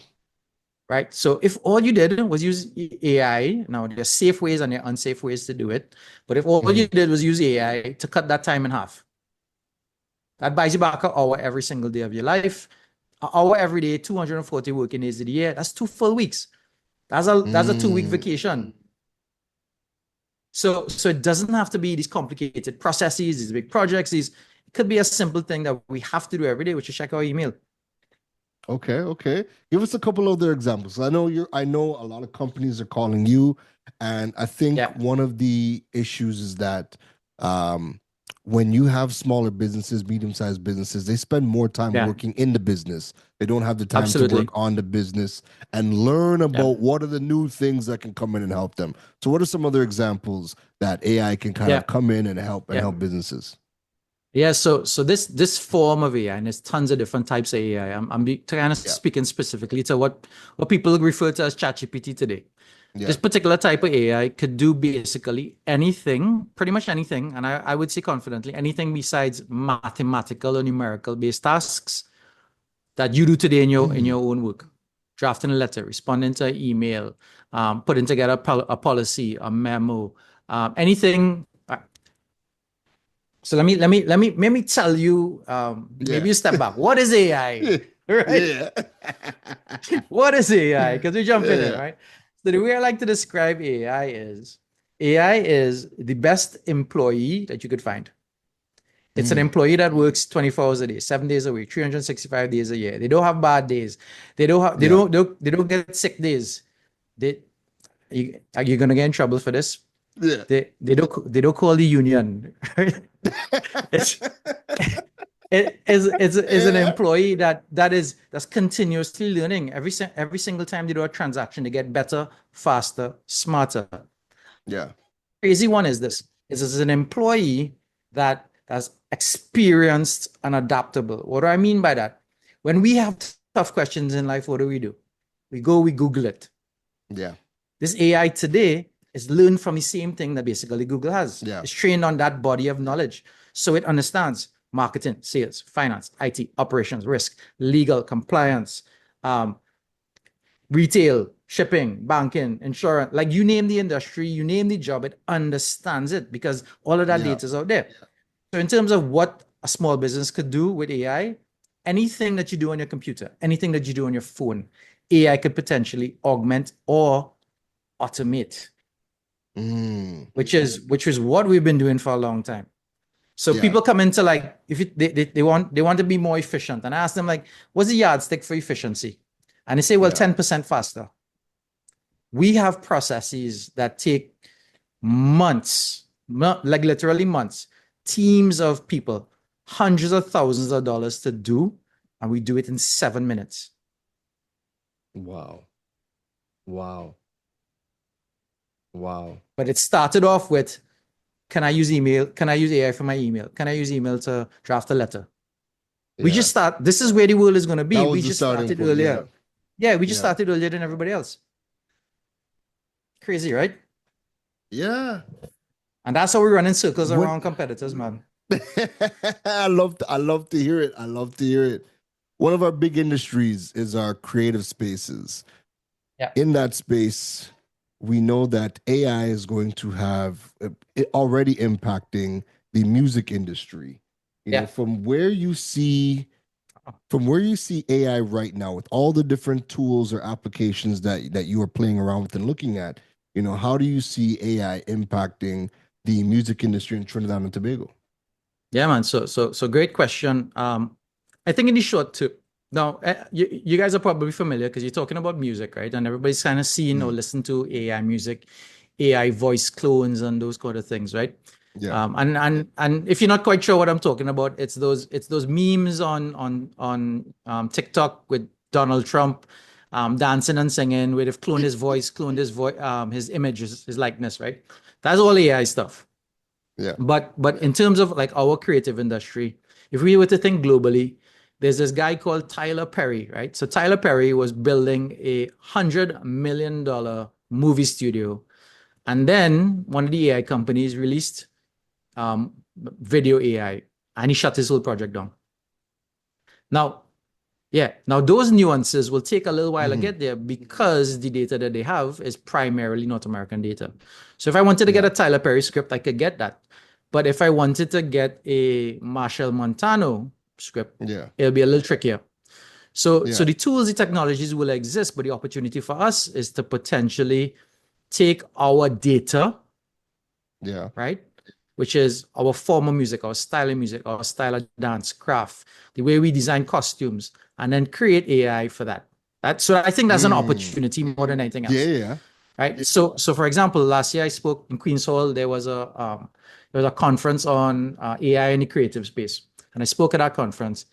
Right. So if all you did was use AI, now there's safe ways and there are unsafe ways to do it. But if all you did was use AI to cut that time in half, that buys you back an hour every single day of your life. An hour every day, 240 working days of the year. That's 2 full weeks. That's a 2-week vacation. So it doesn't have to be these complicated processes, these big projects. It could be a simple thing that we have to do every day, which is check our email. Okay. Give us a couple other examples. I know a lot of companies are calling you, and I think one of the issues is that when you have smaller businesses, medium-sized businesses, they spend more time working in the business. They don't have the time to work on the business and learn about what are the new things that can come in and help them. So what are some other examples that AI can kind of come in and help businesses? Yeah, so this form of AI, and there's tons of different types of AI. I'm kind of speaking specifically to what people refer to as ChatGPT today. Yeah. This particular type of AI could do basically anything, pretty much anything, and I would say confidently anything besides mathematical or numerical based tasks that you do today in your own work. Drafting a letter, responding to an email, putting together a policy, a memo, anything. So let me tell you, maybe you step back. What is AI? Right? Yeah. What is AI? Because we jump in it, right? So the way I like to describe AI is the best employee that you could find. It's an employee that works 24 hours a day, 7 days a week, 365 days a year. They don't have bad days. They don't get sick days. Are you gonna get in trouble for this? Yeah. They don't call the union. It's an employee that's continuously learning every single time they do a transaction. They get better, faster, smarter. Yeah. Crazy one is this: is an employee that's experienced and adaptable. What do I mean by that? When we have tough questions in life, what do? We Google it. Yeah. This AI today is learned from the same thing that basically Google has. Yeah. It's trained on that body of knowledge. So it understands marketing, sales, finance, IT, operations, risk, legal, compliance, retail, shipping, banking, insurance. Like you name the industry, you name the job, it understands it because all of that data is out there. So in terms of what a small business could do with AI, anything that you do on your computer, anything that you do on your phone, AI could potentially augment or automate, which is what we've been doing for a long time. So Yeah. people come into like, if they want to be more efficient, and I ask them like, what's the yardstick for efficiency? And they say, well, 10% faster. We have processes that take months, like literally months, teams of people, hundreds of thousands of dollars to do, and we do it in 7 minutes. Wow. But it started off with, can I use email? Can I use AI for my email? Can I use email to draft a letter? We just this is where the world is going to be. We just started earlier. Yeah, we just started earlier than everybody else. Crazy, right? Yeah. And that's how we run in circles around competitors, man. I love to hear it. One of our big industries is our creative spaces. Yeah. In that space, we know that AI is going to have it already impacting the music industry. You know, from where you see AI right now, with all the different tools or applications that you are playing around with and looking at, you know, how do you see AI impacting the music industry in Trinidad and Tobago? Yeah, man. So great question. I think in the short term, now you guys are probably familiar because you're talking about music, right? And everybody's kind of seen or listened to AI music, AI voice clones, and those kind of things, right? Yeah. And if you're not quite sure what I'm talking about, it's those memes on TikTok with Donald Trump dancing and singing, where they've cloned his voice, his image, his likeness, right? That's all AI stuff. Yeah. But in terms of like our creative industry, if we were to think globally, there's this guy called Tyler Perry, right? So Tyler Perry was building a $100 million movie studio. And then one of the AI companies released video AI, and he shut his whole project down. Now those nuances will take a little while to get there because the data that they have is primarily North American data. So if I wanted to get a Tyler Perry script, I could get that. But if I wanted to get a Marshall Montano script, it'll be a little trickier. So the tools, the technologies will exist, but the opportunity for us is to potentially take our data, right, which is our form of music, our style of music, our style of dance, craft, the way we design costumes, and then create AI for that. So I think that's an opportunity more than anything else. Yeah. Right. So for example, last year I spoke in Queen's Hall. There was a conference on AI in the creative space, and I spoke at that conference.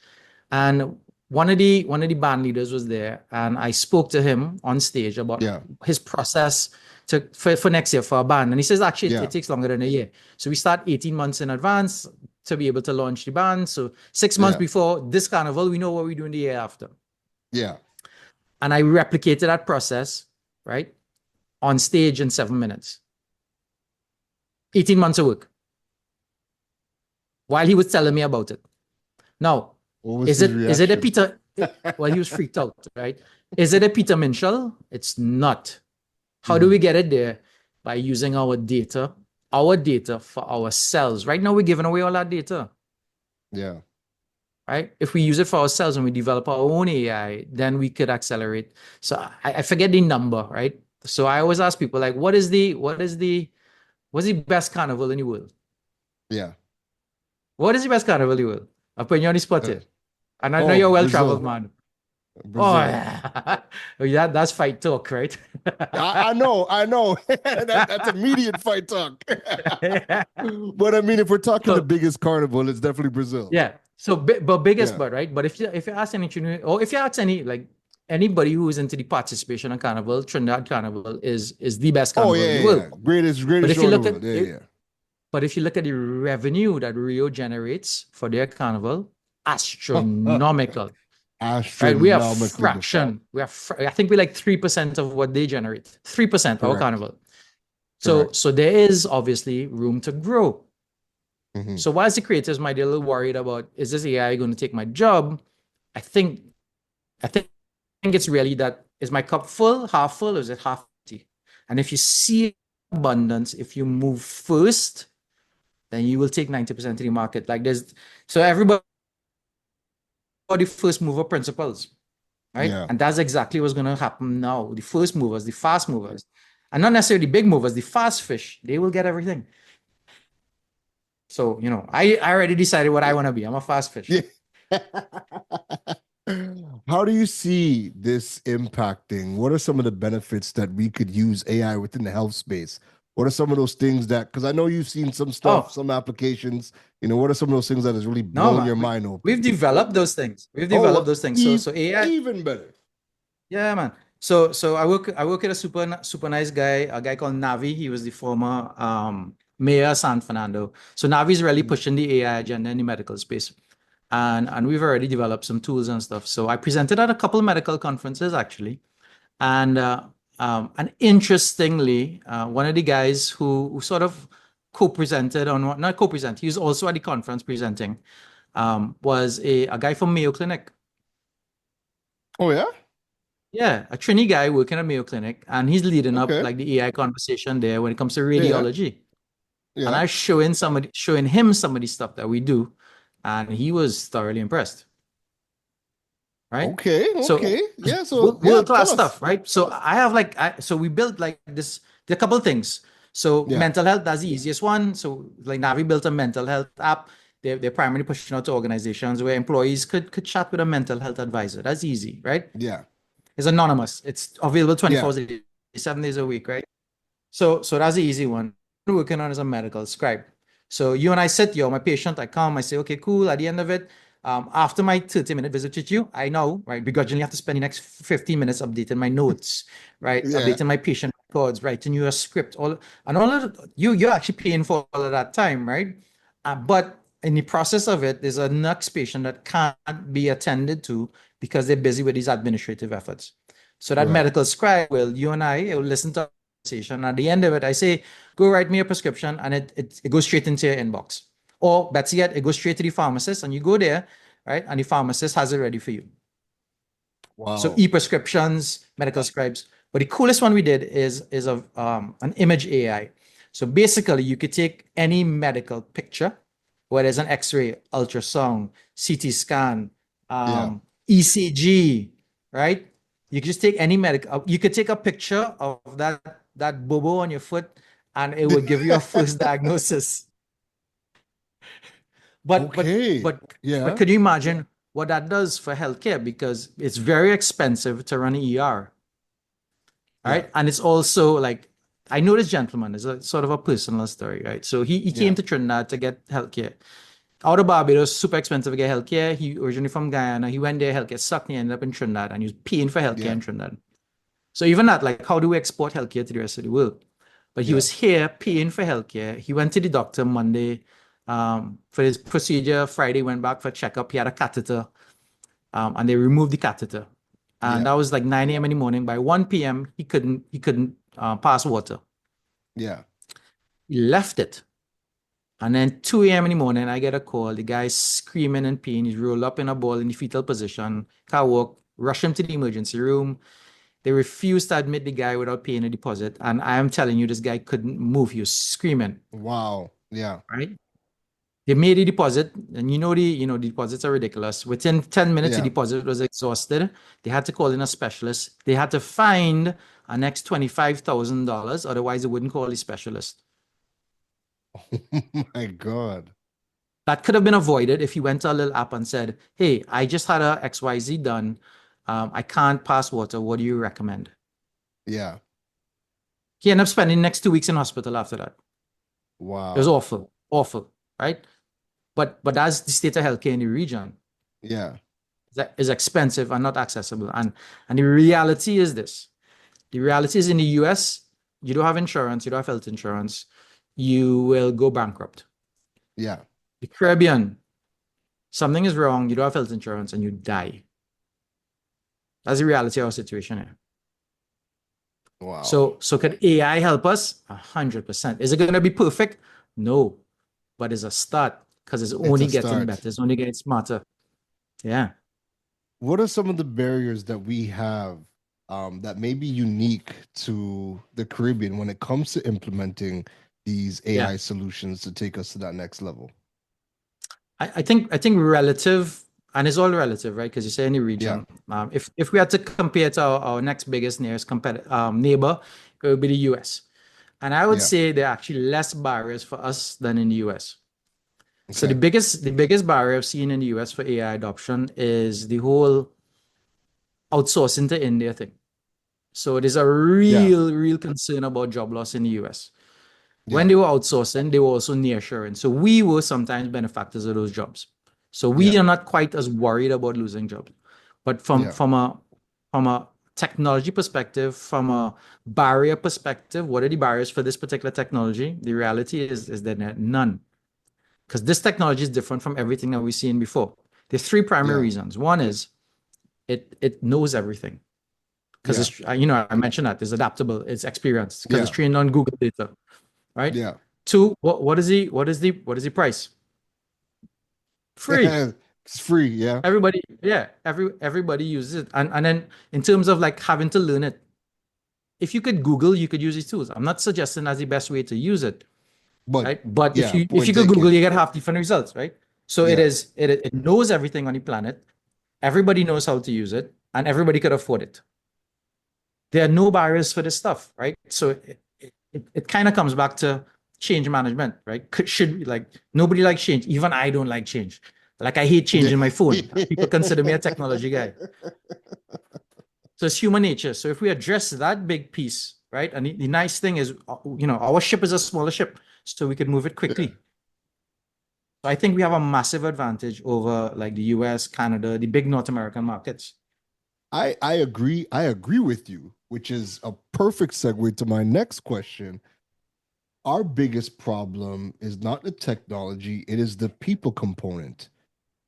And one of the band leaders was there, and I spoke to him on stage about his process for next year for a band. And he says, actually, it takes longer than a year. So we start 18 months in advance to be able to launch the band. So 6 months before this carnival, we know what we're doing the year after. Yeah. And I replicated that process, right, on stage in 7 minutes. 18 months of work. While he was telling me about it. Now, is it a Peter? Well, he was freaked out, right? Is it a Peter Minshall? It's not. How do we get it there? By using our data for ourselves. Right now, we're giving away all that data. Yeah. Right? If we use it for ourselves and we develop our own AI, then we could accelerate. So I forget the number, right? So I always ask people, like, what's the best carnival in the world? Yeah. What is the best carnival in the world? I'll put you on the spot here. And I know you're a well-traveled man. Brazil. Oh, that's fight talk, right? I know. That's immediate fight talk. But I mean, if we're talking the biggest carnival, it's definitely Brazil. Yeah. So, but biggest, but right. But if you ask any, or if you ask anybody who is into the participation on carnival, Trinidad Carnival is the best carnival in the world. Greatest but if show you look in the at world. But if you look at the revenue that Rio generates for their carnival, astronomical. Right? We are a fraction. I think we're like 3% of what they generate. 3% our carnival. So there is obviously room to grow. So whilst the creators might be a little worried about, is this AI going to take my job? I think it's really that, is my cup full, half full, or is it half empty? And if you see abundance, if you move first, then you will take 90% of the market. Like so everybody first mover principles, right? Yeah. And that's exactly what's going to happen now. The first movers, the fast movers, and not necessarily big movers, the fast fish, they will get everything. So, I already decided what I want to be. I'm a fast fish. Yeah. How do you see this impacting? What are some of the benefits that we could use AI within the health space? What are some of those things that, because I know you've seen some stuff, Oh, some applications, what are some of those things that has really no, blown man. your mind open? We've developed those things. We've Oh, developed those things. So AI, even better. yeah, man. So I work with a super nice guy, a guy called Navi. He was the former mayor of San Fernando. So Navi's really pushing the AI agenda in the medical space. And we've already developed some tools and stuff. So I presented at a couple of medical conferences actually. And interestingly, one of the guys who sort of co-presented on not co-present, he was also at the conference presenting, was a guy from Mayo Clinic. Oh, yeah? Yeah, a trainee guy working at Mayo Clinic, and he's leading up Okay. like the AI conversation there when it comes to Yeah. radiology. And Yeah. I showing him some of the stuff that we do, and he was thoroughly impressed. Right? Okay. So Okay. Yeah. So, yeah, world tell class us. stuff, right? So I have so we built like this. There are a couple of things. So Yeah. mental health, that's the easiest one. So like Navi built a mental health app. They're primarily pushing out to organizations where employees could chat with a mental health advisor. That's easy, right? Yeah. It's anonymous. It's available 24 Yeah. hours a day, 7 days a week, right? So that's the easy one. We're working on is a medical scribe. So you and I sit, you're my patient, I come, I say, okay, cool. At the end of it, after my 30-minute visit with you, I know, right, begrudgingly have to spend the next 15 minutes updating my notes, right? Yeah. Updating my patient records, writing you a script, all of you're actually paying for all of that time, right? But in the process of it, there's a next patient that can't be attended to because they're busy with these administrative efforts. So that Right. medical scribe will, you and I will listen to conversation. At the end of it, I say, go write me a prescription, and it goes straight into your inbox. Or better yet, it goes straight to the pharmacist, and you go there, right? And the pharmacist has it ready for you. So Wow. e-prescriptions, medical scribes. But the coolest one we did is an image AI. So basically, you could take any medical picture, whether it's an X-ray, ultrasound, CT scan, Yeah. ECG, right? You could just take any medical. You could take a picture of that bobo on your foot, and it would give you a first diagnosis. But but Okay. but but Yeah. could you imagine what that does for healthcare? Because it's very expensive to run an ER, Yeah. right? And it's also like I know this gentleman is a sort of a personal story, right? So he Yeah. came to Trinidad to get healthcare. Out of Barbados, super expensive to get healthcare. He originally from Guyana. He went there, healthcare sucked. He ended up in Trinidad, and he was paying for healthcare Yeah. in Trinidad. So even that, like, how do we export healthcare to the rest of the world? But he Yeah. was here paying for healthcare. He went to the doctor Monday for his procedure. Friday went back for a checkup. He had a catheter, and they removed the catheter. And Yeah. that was like 9 a.m. in the morning. By 1 p.m., he couldn't pass water. Yeah. He left it. And then 2 a.m. in the morning, I get a call. The guy's screaming in pain. He's rolled up in a ball in the fetal position. Can't walk. Rush him to the emergency room. They refused to admit the guy without paying a deposit. And I am telling you, this guy couldn't move. He was screaming, Wow. Yeah. right? They made a deposit, and the deposits are ridiculous. Within 10 minutes, the Yeah. deposit was exhausted. They had to call in a specialist. They had to find an next $25,000, otherwise they wouldn't call a specialist. Oh my God. That could have been avoided if he went to a little app and said, hey, I just had a XYZ done. I can't pass water. What do you recommend? Yeah. He ended up spending the next 2 weeks in hospital after that. It was Wow. awful, awful, right? But that's the state of healthcare in the region. Yeah. That is expensive and not accessible. And the reality is this. The reality is in the US, you don't have insurance, you don't have health insurance, you will go bankrupt. Yeah. The Caribbean, something is wrong, you don't have health insurance, and you die. That's the reality of our situation here. Wow. So could AI help us? 100%. Is it going to be perfect? No, but it's a start because it's only a getting start. better. It's only getting smarter. Yeah. What are some of the barriers that we have that may be unique to the Caribbean when it comes to implementing these AI Yeah. solutions to take us to that next level? I think relative and it's all relative, right? Because you say any region. If we had to compare to our next biggest nearest neighbor, it would be the US. And I would say there are actually less barriers for us than in the US. So the biggest barrier I've seen in the US for AI adoption is the whole outsourcing to India thing. So there's a real concern about job loss in the US. When they were outsourcing, they were also nearshoring. So we were sometimes benefactors of those jobs. So we are not quite as worried about losing jobs. But from a technology perspective, from a barrier perspective, what are the barriers for this particular technology? The reality is that there are none. Because this technology is different from everything that we've seen before. There's three primary reasons. One is it knows everything. Because it's, I mentioned that it's adaptable, it's experienced, because it's trained on Google data, right? Yeah. Two, what is the price? Free. It's free, yeah. Everybody uses it. And then in terms of like having to learn it, if you could Google, you could use these tools. I'm not suggesting that's the best way to use it. But if you could Google, you get half different results, right? So it knows everything on the planet. Everybody knows how to use it, and everybody could afford it. There are no barriers for this stuff, right? So it kind of comes back to change management, right? Nobody likes change. Even I don't like change. Like I hate changing my phone. People consider me a technology guy. So it's human nature. So if we address that big piece, right? And the nice thing is, our ship is a smaller ship, so we could move it quickly. So I think we have a massive advantage over like the US, Canada, the big North American markets. I agree. I agree with you, which is a perfect segue to my next question. Our biggest problem is not the technology, it is the people component.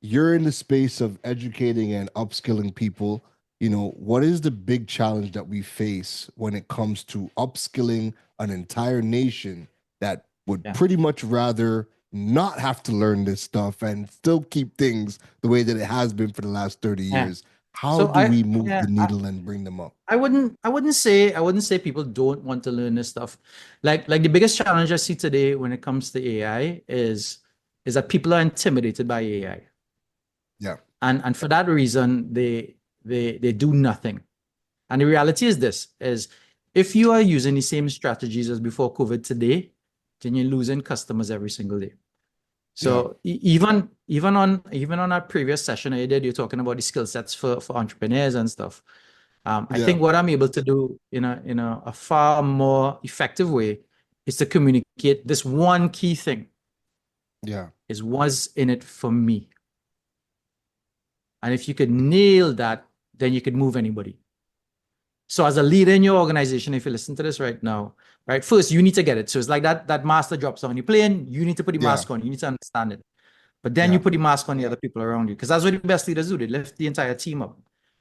You're in the space of educating and upskilling people. What is the big challenge that we face when it comes to upskilling an entire nation that would pretty much rather not have to learn this stuff and still keep things the way that it has been for the last 30 years? How do we move the needle and bring them up? I wouldn't say people don't want to learn this stuff. Like the biggest challenge I see today when it comes to AI is that people are intimidated by AI. Yeah. And for that reason, they do nothing. And the reality is this, is if you are using the same strategies as before COVID today, then you're losing customers every single day. So even on our previous session I did, you're talking about the skill sets for entrepreneurs and stuff. I think what I'm able to do in a far more effective way is to communicate this one key thing. Is what's in it for me. And if you could nail that, then you could move anybody. So as a leader in your organization, if you listen to this right now, right, first you need to get it. So it's like that master drops on your plane, you need to put the mask on, you need to understand it. But then you put the mask on the other people around you, because that's what the best leaders do. They lift the entire team up.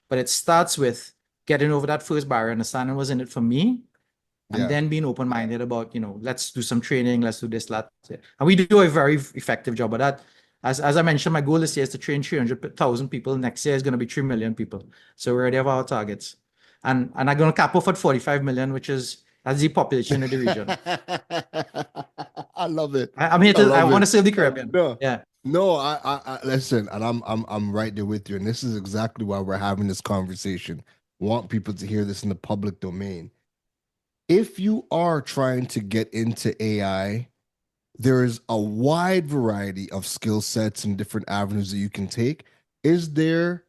But it starts with getting over that first barrier, understanding what's in it for me, and then being open-minded about, let's do some training, let's do this, that. And we do a very effective job of that. As I mentioned, my goal this year is to train 300,000 people. Next year is going to be 3 million people. So we already have our targets. And I'm going to cap off at 45 million, that's the population of the region. I love it. I want to serve the Caribbean. No, I listen, and I'm right there with you. And this is exactly why we're having this conversation. Want people to hear this in the public domain. If you are trying to get into AI, there is a wide variety of skill sets and different avenues that you can take. Is there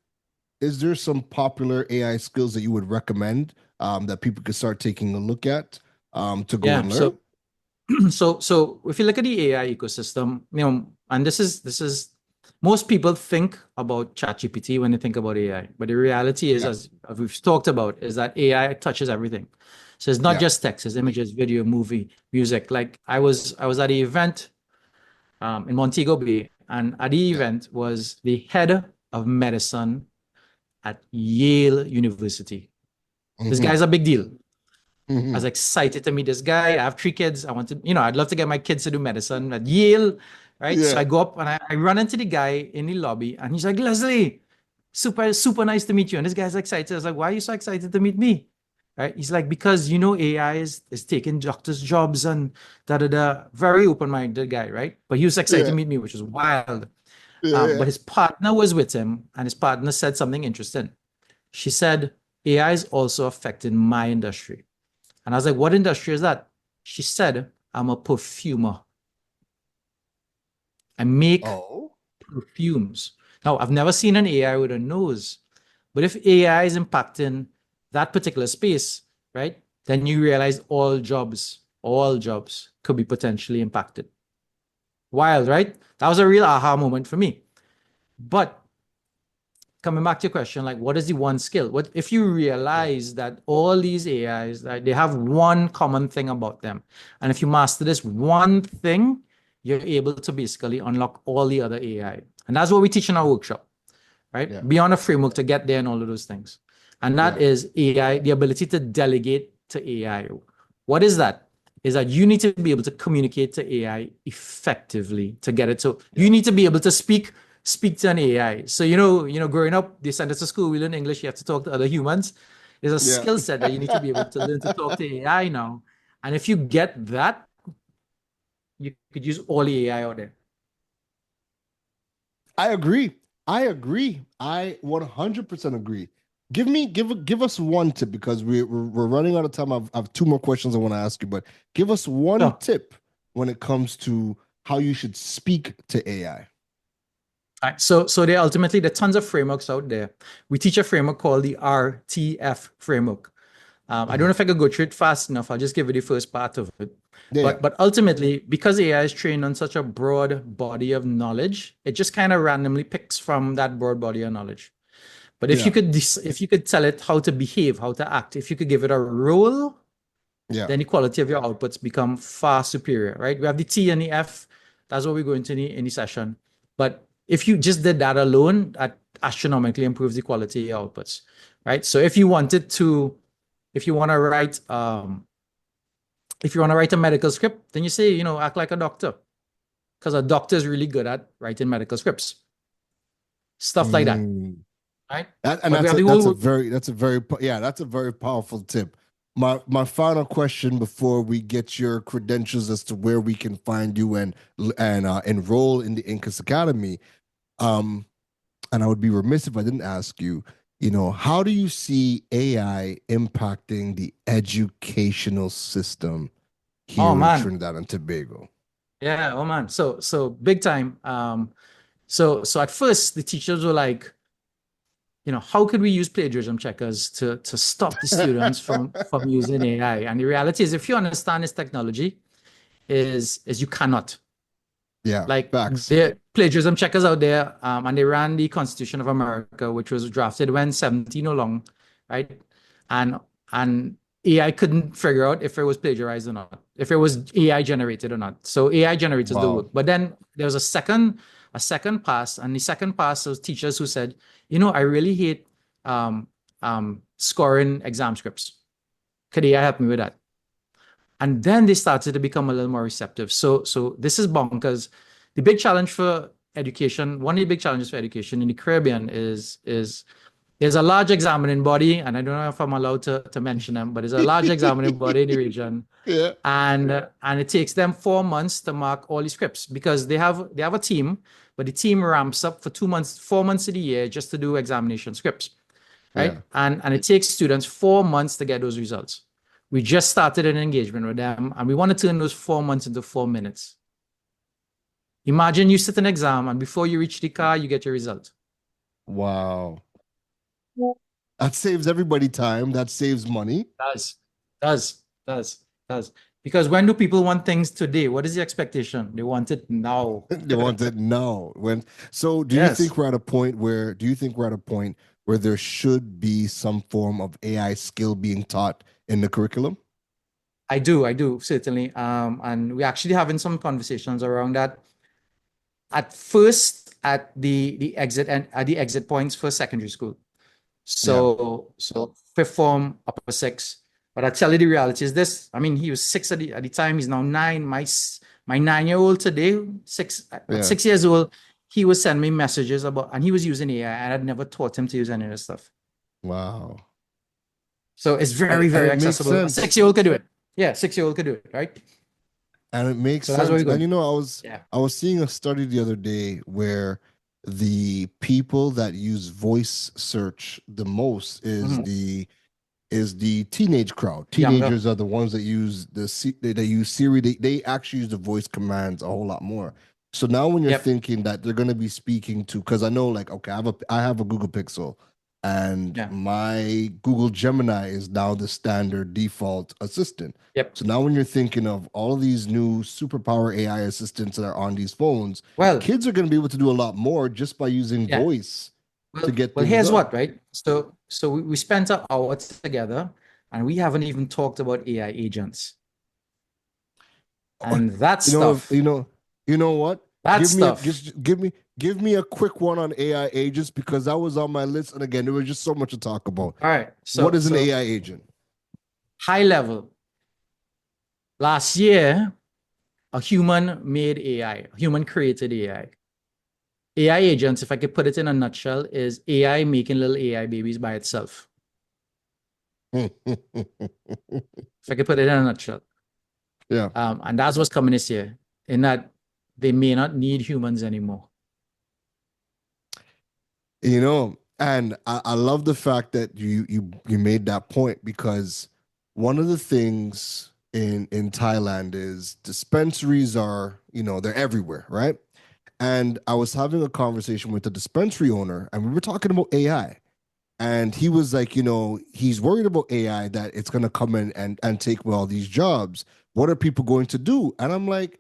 some popular AI skills that you would recommend that people could start taking a look at to go and learn? So if you look at the AI ecosystem, and this is most people think about ChatGPT when they think about AI, but the reality is, as we've talked about, is that AI touches everything. So it's not just text, it's images, video, movie, music. Like I was at an event in Montego Bay, and at the event was the head of medicine at Yale University. This guy's a big deal. I was excited to meet this guy. I have 3 kids. I want to, I'd love to get my kids to do medicine at Yale, right? So I go up and I run into the guy in the lobby, and he's like, Leslie, super nice to meet you. And this guy's excited. I was like, why are you so excited to meet me? Right? He's like, because AI is taking doctors' jobs and da-da-da. Very open-minded guy, right? But he was excited to meet me, which is wild. But his partner was with him, and his partner said something interesting. She said, AI is also affecting my industry. And I was like, what industry is that? She said, I'm a perfumer. I make Oh. perfumes. Now, I've never seen an AI with a nose, but if AI is impacting that particular space, right, then you realize all jobs could be potentially impacted. Wild, right? That was a real aha moment for me. But coming back to your question, like, what is the one skill? What if you realize that all these AIs, like, they have one common thing about them, and if you master this one thing, you're able to basically unlock all the other AI, and that's what we teach in our workshop, right? Yeah. Beyond a framework to get there and all of those things, and that is AI, the ability to delegate to AI. What is that? Is that you need to be able to communicate to AI effectively to get it. So you need to be able to speak to an AI. So growing up, they send us to school, we learn English, you have to talk to other humans. There's a Yeah. skill set that you need to be able to learn to talk to AI now. And if you get that, you could use all the AI out there. I agree. I 100% agree. Give us one tip, because we're running out of time. I've two more questions I want to ask you, but give us one Sure. tip when it comes to how you should speak to AI. All right, so there are tons of frameworks out there. We teach a framework called the RTF framework. I don't know if I could go through it fast enough. I'll just give you the first part of it. Yeah. But ultimately, because AI is trained on such a broad body of knowledge, it just kind of randomly picks from that broad body of knowledge. But if you could tell it how to behave, how to act, if you could give it a role, then the quality of your outputs become far superior, right? We have the T and the F. That's what we go into in the session. But if you just did that alone, that astronomically improves the quality of your outputs, right? So if you want to write a medical script, then you say, act like a doctor, because a doctor is really good at writing medical scripts, stuff like that, right? That's a very powerful tip. My final question before we get your credentials as to where we can find you and enroll in the Incus Academy. And I would be remiss if I didn't ask you, how do you see AI impacting the educational system here in Trinidad and Tobago? Yeah, oh man. So big time. So at first the teachers were like, how could we use plagiarism checkers to stop the students from using AI? And the reality is, if you understand this technology, is you cannot. Yeah, like facts. there are plagiarism checkers out there, and they ran the Constitution of America, which was drafted when 17 along, right? And AI couldn't figure out if it was plagiarized or not, if it was AI generated or not. So AI generated the work. But then there was a second pass, and the second pass was teachers who said, I really hate scoring exam scripts. Could AI help me with that? And then they started to become a little more receptive. So this is bonkers. The big challenge for education, one of the big challenges for education in the Caribbean is there's a large examining body, and I don't know if I'm allowed to mention them, but there's a large examining body in the region. Yeah. And it takes them 4 months to mark all the scripts, because they have a team, but the team ramps up for 4 months of the year just to do examination scripts, right? Yeah. And it takes students 4 months to get those results. We just started an engagement with them, and we want to turn those 4 months into 4 minutes. Imagine you sit an exam, and before you reach the car, you get your result. Wow. That saves everybody time. That saves money. Does. Because when do people want things today? What is the expectation? They want it now. They want it now. Do you think we're at a point where there should be some form of AI skill being taught in the curriculum? I do, certainly. And we're actually having some conversations around that. At first, at the exit points for secondary school. So fifth form, upper six. But I tell you, the reality is this. I mean, he was 6 at the time. He's now 9. My 9-year-old today, 6 years old, he was sending me messages and he was using AI, and I'd never taught him to use any of this stuff. Wow. So it's very, very accessible. A 6-year-old could do it. Yeah, 6-year-old could do it, right? And it makes sense. And I was seeing a study the other day where the people that use voice search the most Mhm. is the teenage crowd. Younger. Teenagers are the ones that use they use Siri. They actually use the voice commands a whole lot more. So now when you're Yep. thinking that they're going to be speaking to, because I know like okay, I have a Google Pixel, and Yeah. my Google Gemini is now the standard default assistant. Yep. So now when you're thinking of all of these new superpower AI assistants that are on these phones, Well, kids are going to be able to do a lot more just by using yeah. voice to Well, get well, things here's done. what, right? So we spent an hour together, and we haven't even talked about AI agents. And that You know, stuff, you know what? that Give me a stuff. just give me a quick one on AI agents because that was on my list, and again, there was just so much to talk about. All right. What So is an so AI agent? high level. Last year, a human made AI, a human created AI. AI agents, if I could put it in a nutshell, is AI making little AI babies by itself. If I could put it in a nutshell. Yeah, And that's what's coming this year, in that they may not need humans anymore. you know, and I love the fact that you made that point because one of the things in Thailand is dispensaries are they're everywhere, right? And I was having a conversation with the dispensary owner, and we were talking about AI. And he was like, he's worried about AI that it's going to come in and take away all these jobs. What are people going to do? And I'm like,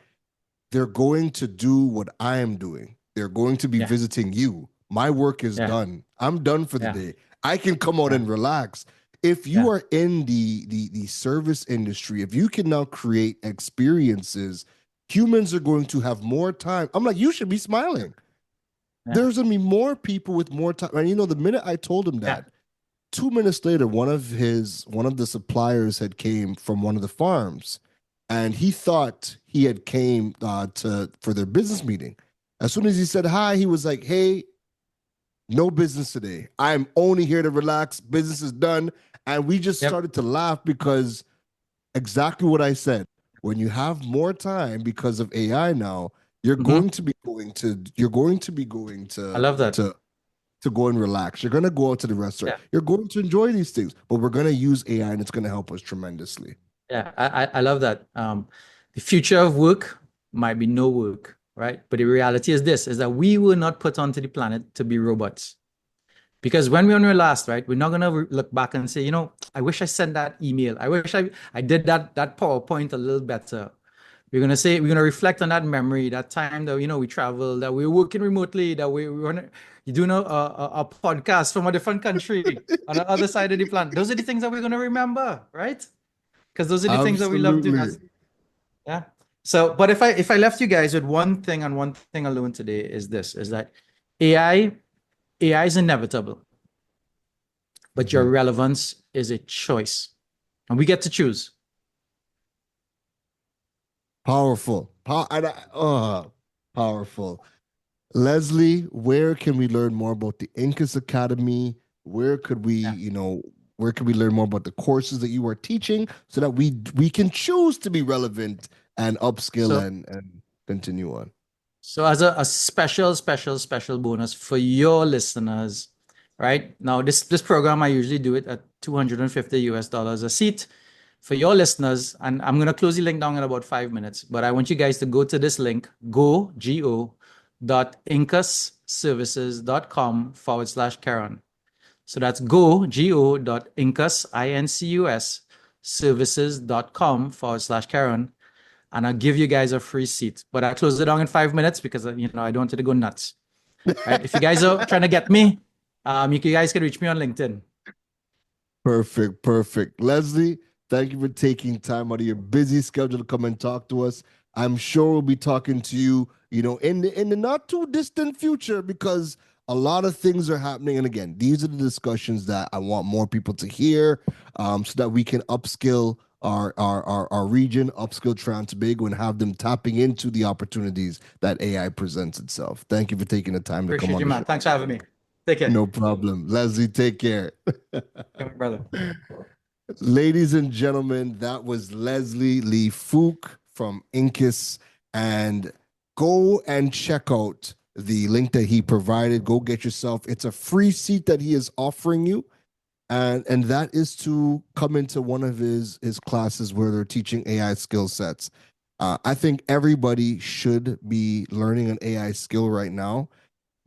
they're going to do what I am doing. They're going to be Yeah, visiting you. My work is yeah, done. I'm done for the yeah, day. I can come out yeah, and relax. If you yeah, are in the service industry, if you can now create experiences, humans are going to have more time. I'm like, you should be smiling. yeah, There's gonna be more people with more time. And the minute I told him yeah. that, 2 minutes later, one of the suppliers had came from one of the farms, and he thought he had came to for their business meeting. As soon as he said hi, he was like, "Hey, no business today. I'm only here to relax. Business is done." And we just Yep. started to laugh because exactly what I said. When you have more time because of AI now, Hmm. you're going to be going I love that. to go and relax. You're going to go out to the restaurant. Yeah, You're going to enjoy these things, but we're going to use AI and it's going to help us tremendously. yeah. I love that. The future of work might be no work, right? But the reality is this: is that we were not put onto the planet to be robots. Because when we're on our last, right, we're not gonna look back and say, I wish I sent that email. I wish I did that PowerPoint a little better. We're gonna reflect on that memory, that time that we traveled, that we were working remotely, that we were you doing a podcast from a different country on the other side of the planet. Those are the things that we're gonna remember, right? Because those are the things that we love doing. Absolutely. Yeah. So, but if I left you guys with one thing and one thing alone today is this: is that AI AI is inevitable, but your Mhm. relevance is a choice, and we get to choose. Powerful. Powerful. Leslie, where can we learn more about the Incus Academy? Where could we, Yeah. where can we learn more about the courses that you are teaching so that we can choose to be relevant and upskill So, and continue on? so as a special bonus for your listeners, right now, this program I usually do it at $250 a seat. For your listeners, and I'm gonna close the link down in about 5 minutes, but I want you guys to go to this link, go.incusservices.com/Keron. So that's go.incus services.com/Keron. And I'll give you guys a free seat. But I close it down in 5 minutes because I don't want it to go nuts. Right. If you guys are trying to get me, you guys can reach me on LinkedIn. Perfect, perfect. Leslie, thank you for taking time out of your busy schedule to come and talk to us. I'm sure we'll be talking to you, in the not too distant future because a lot of things are happening. And again, these are the discussions that I want more people to hear, so that we can upskill our region, upskill Trans-Tobago, and have them tapping into the opportunities that AI presents itself. Thank you for taking the time to come Appreciate on you, the man. show. Thanks for having me. Take care. No problem. Leslie, take care. Okay, brother. Ladies and gentlemen, that was Leslie Lee Fook from Incus. And go and check out the link that he provided. Go get yourself. It's a free seat that he is offering you. And that is to come into one of his classes where they're teaching AI skill sets. I think everybody should be learning an AI skill right now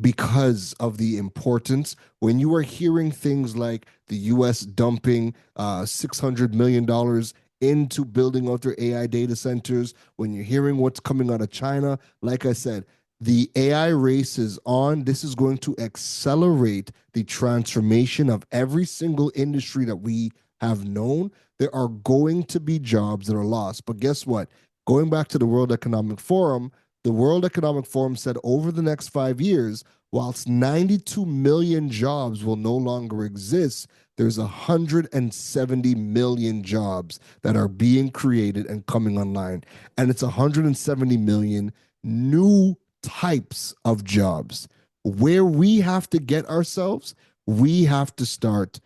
because of the importance. When you are hearing things like the US dumping $600 million into building out their AI data centers, when you're hearing what's coming out of China, like I said, the AI race is on. This is going to accelerate the transformation of every single industry that we have known. There are going to be jobs that are lost. But guess what? Going back to the World Economic Forum, the World Economic Forum said over the next 5 years, whilst 92 million jobs will no longer exist, there's 170 million jobs that are being created and coming online. And it's 170 million new types of jobs. Where we have to get ourselves, we have to start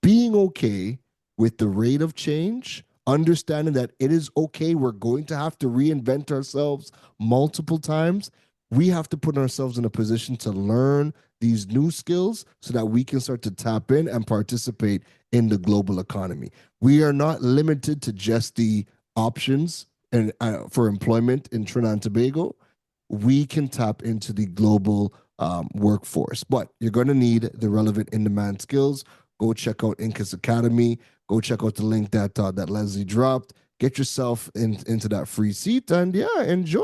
being okay with the rate of change, understanding that it is okay. We're going to have to reinvent ourselves multiple times. We have to put ourselves in a position to learn these new skills so that we can start to tap in and participate in the global economy. We are not limited to just the options and for employment in Trinidad and Tobago. We can tap into the global workforce, but you're going to need the relevant in-demand skills. Go check out Incus Academy. Go check out the link that that Leslie dropped. Get yourself into that free seat and yeah, enjoy.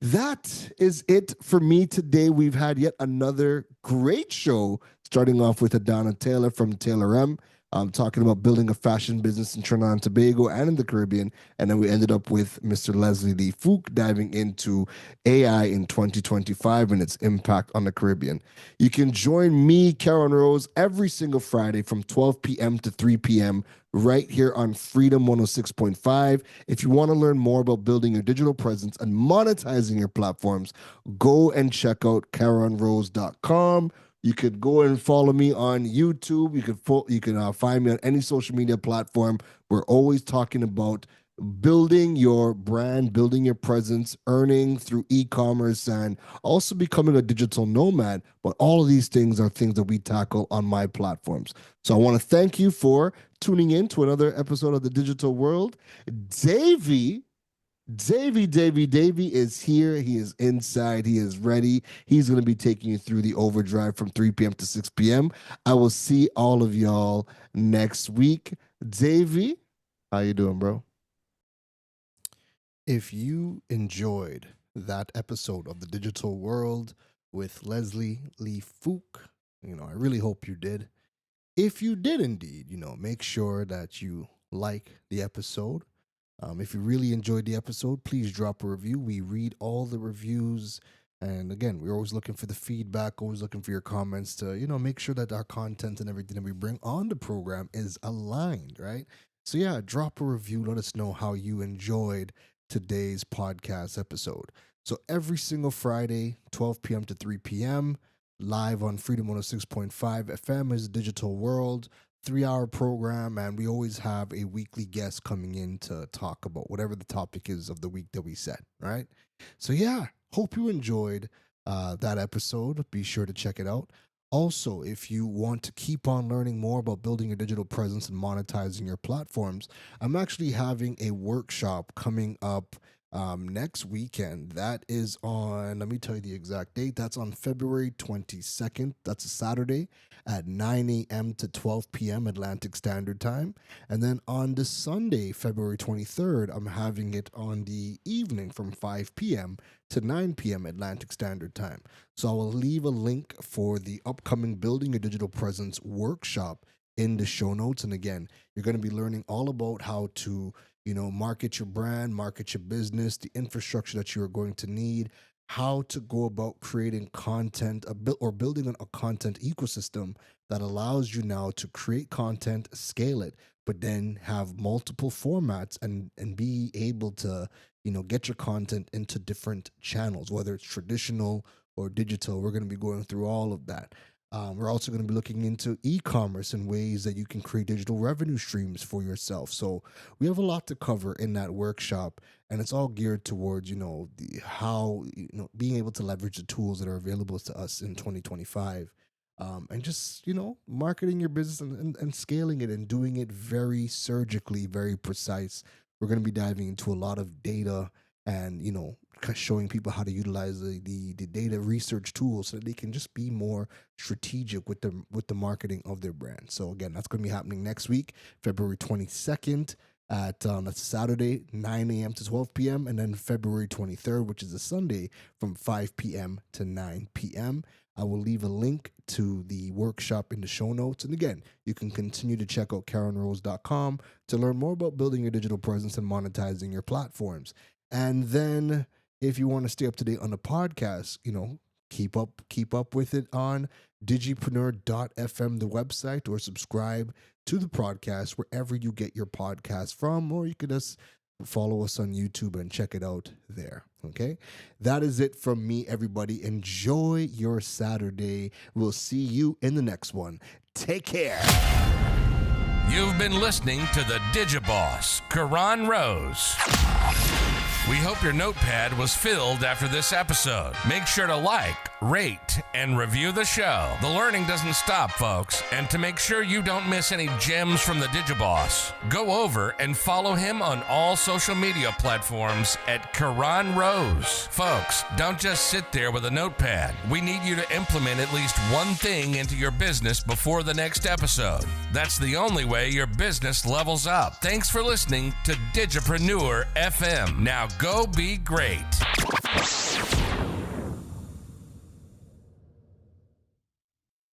That is it for me today. We've had yet another great show, starting off with Adana Taylor from Taylor M. Talking about building a fashion business in Trinidad and Tobago and in the Caribbean. And then we ended up with Mr. Leslie Lee Fook diving into AI in 2025 and its impact on the Caribbean. You can join me, Keron Rose, every single Friday from 12 p.m. to 3 p.m. right here on Freedom 106.5. If you want to learn more about building your digital presence and monetizing your platforms, go and check out KeronRose.com. You could go and follow me on YouTube. You can find me on any social media platform. We're always talking about building your brand, building your presence, earning through e-commerce, and also becoming a digital nomad. But all of these things are things that we tackle on my platforms. So I want to thank you for tuning in to another episode of The Digital World. Davey is here. He is inside. He is ready. He's going to be taking you through the overdrive from 3 p.m. to 6 p.m. I will see all of y'all next week. Davey, how you doing, bro? If you enjoyed that episode of The Digital World with Leslie Lee Fook, I really hope you did. If you did indeed, make sure that you like the episode. If you really enjoyed the episode, please drop a review. We read all the reviews. And again, we're always looking for the feedback, always looking for your comments to, make sure that our content and everything that we bring on the program is aligned, right? So yeah, drop a review. Let us know how you enjoyed today's podcast episode. So every single Friday, 12 p.m. to 3 p.m., live on Freedom 106.5 FM is Digital World. 3-hour program, and we always have a weekly guest coming in to talk about whatever the topic is of the week that we set, right? So yeah, hope you enjoyed that episode. Be sure to check it out. Also, if you want to keep on learning more about building your digital presence and monetizing your platforms, I'm actually having a workshop coming up next weekend. That is on, let me tell you the exact date. That's on February 22nd. That's a Saturday at 9 a.m. to 12 p.m. Atlantic Standard Time. And then on the Sunday, February 23rd, I'm having it on the evening from 5 p.m. to 9 p.m. Atlantic Standard Time. So I will leave a link for the upcoming Building a Digital Presence workshop in the show notes. And again, you're going to be learning all about how to market your brand, market your business, the infrastructure that you're going to need, how to go about creating content or building a content ecosystem that allows you now to create content, scale it, but then have multiple formats and be able to, get your content into different channels, whether it's traditional or digital. We're going to be going through all of that. We're also going to be looking into e-commerce and ways that you can create digital revenue streams for yourself. So we have a lot to cover in that workshop, and it's all geared towards, being able to leverage the tools that are available to us in 2025. And just, marketing your business and scaling it and doing it very surgically, very precise. We're going to be diving into a lot of data and, showing people how to utilize the data research tools so that they can just be more strategic with the marketing of their brand. So again, that's going to be happening next week, February 22nd at that's Saturday, 9 a.m. to 12 p.m. And then February 23rd, which is a Sunday, from 5 p.m. to 9 p.m. I will leave a link to the workshop in the show notes. And again, you can continue to check out KeronRose.com to learn more about building your digital presence and monetizing your platforms. And then if you want to stay up to date on the podcast, keep up with it on digipreneur.fm, the website, or subscribe to the podcast wherever you get your podcast from, or you can just follow us on YouTube and check it out there. Okay, that is it from me, everybody. Enjoy your Saturday. We'll see you in the next one. Take care. You've been listening to the Digiboss, Keron Rose. We hope your notepad was filled after this episode. Make sure to like, rate, and review the show. The learning doesn't stop, folks. And to make sure you don't miss any gems from the Digiboss, go over and follow him on all social media platforms at Keron Rose. Folks, don't just sit there with a notepad. We need you to implement at least one thing into your business before the next episode. That's the only way your business levels up. Thanks for listening to Digipreneur FM. Now go be great.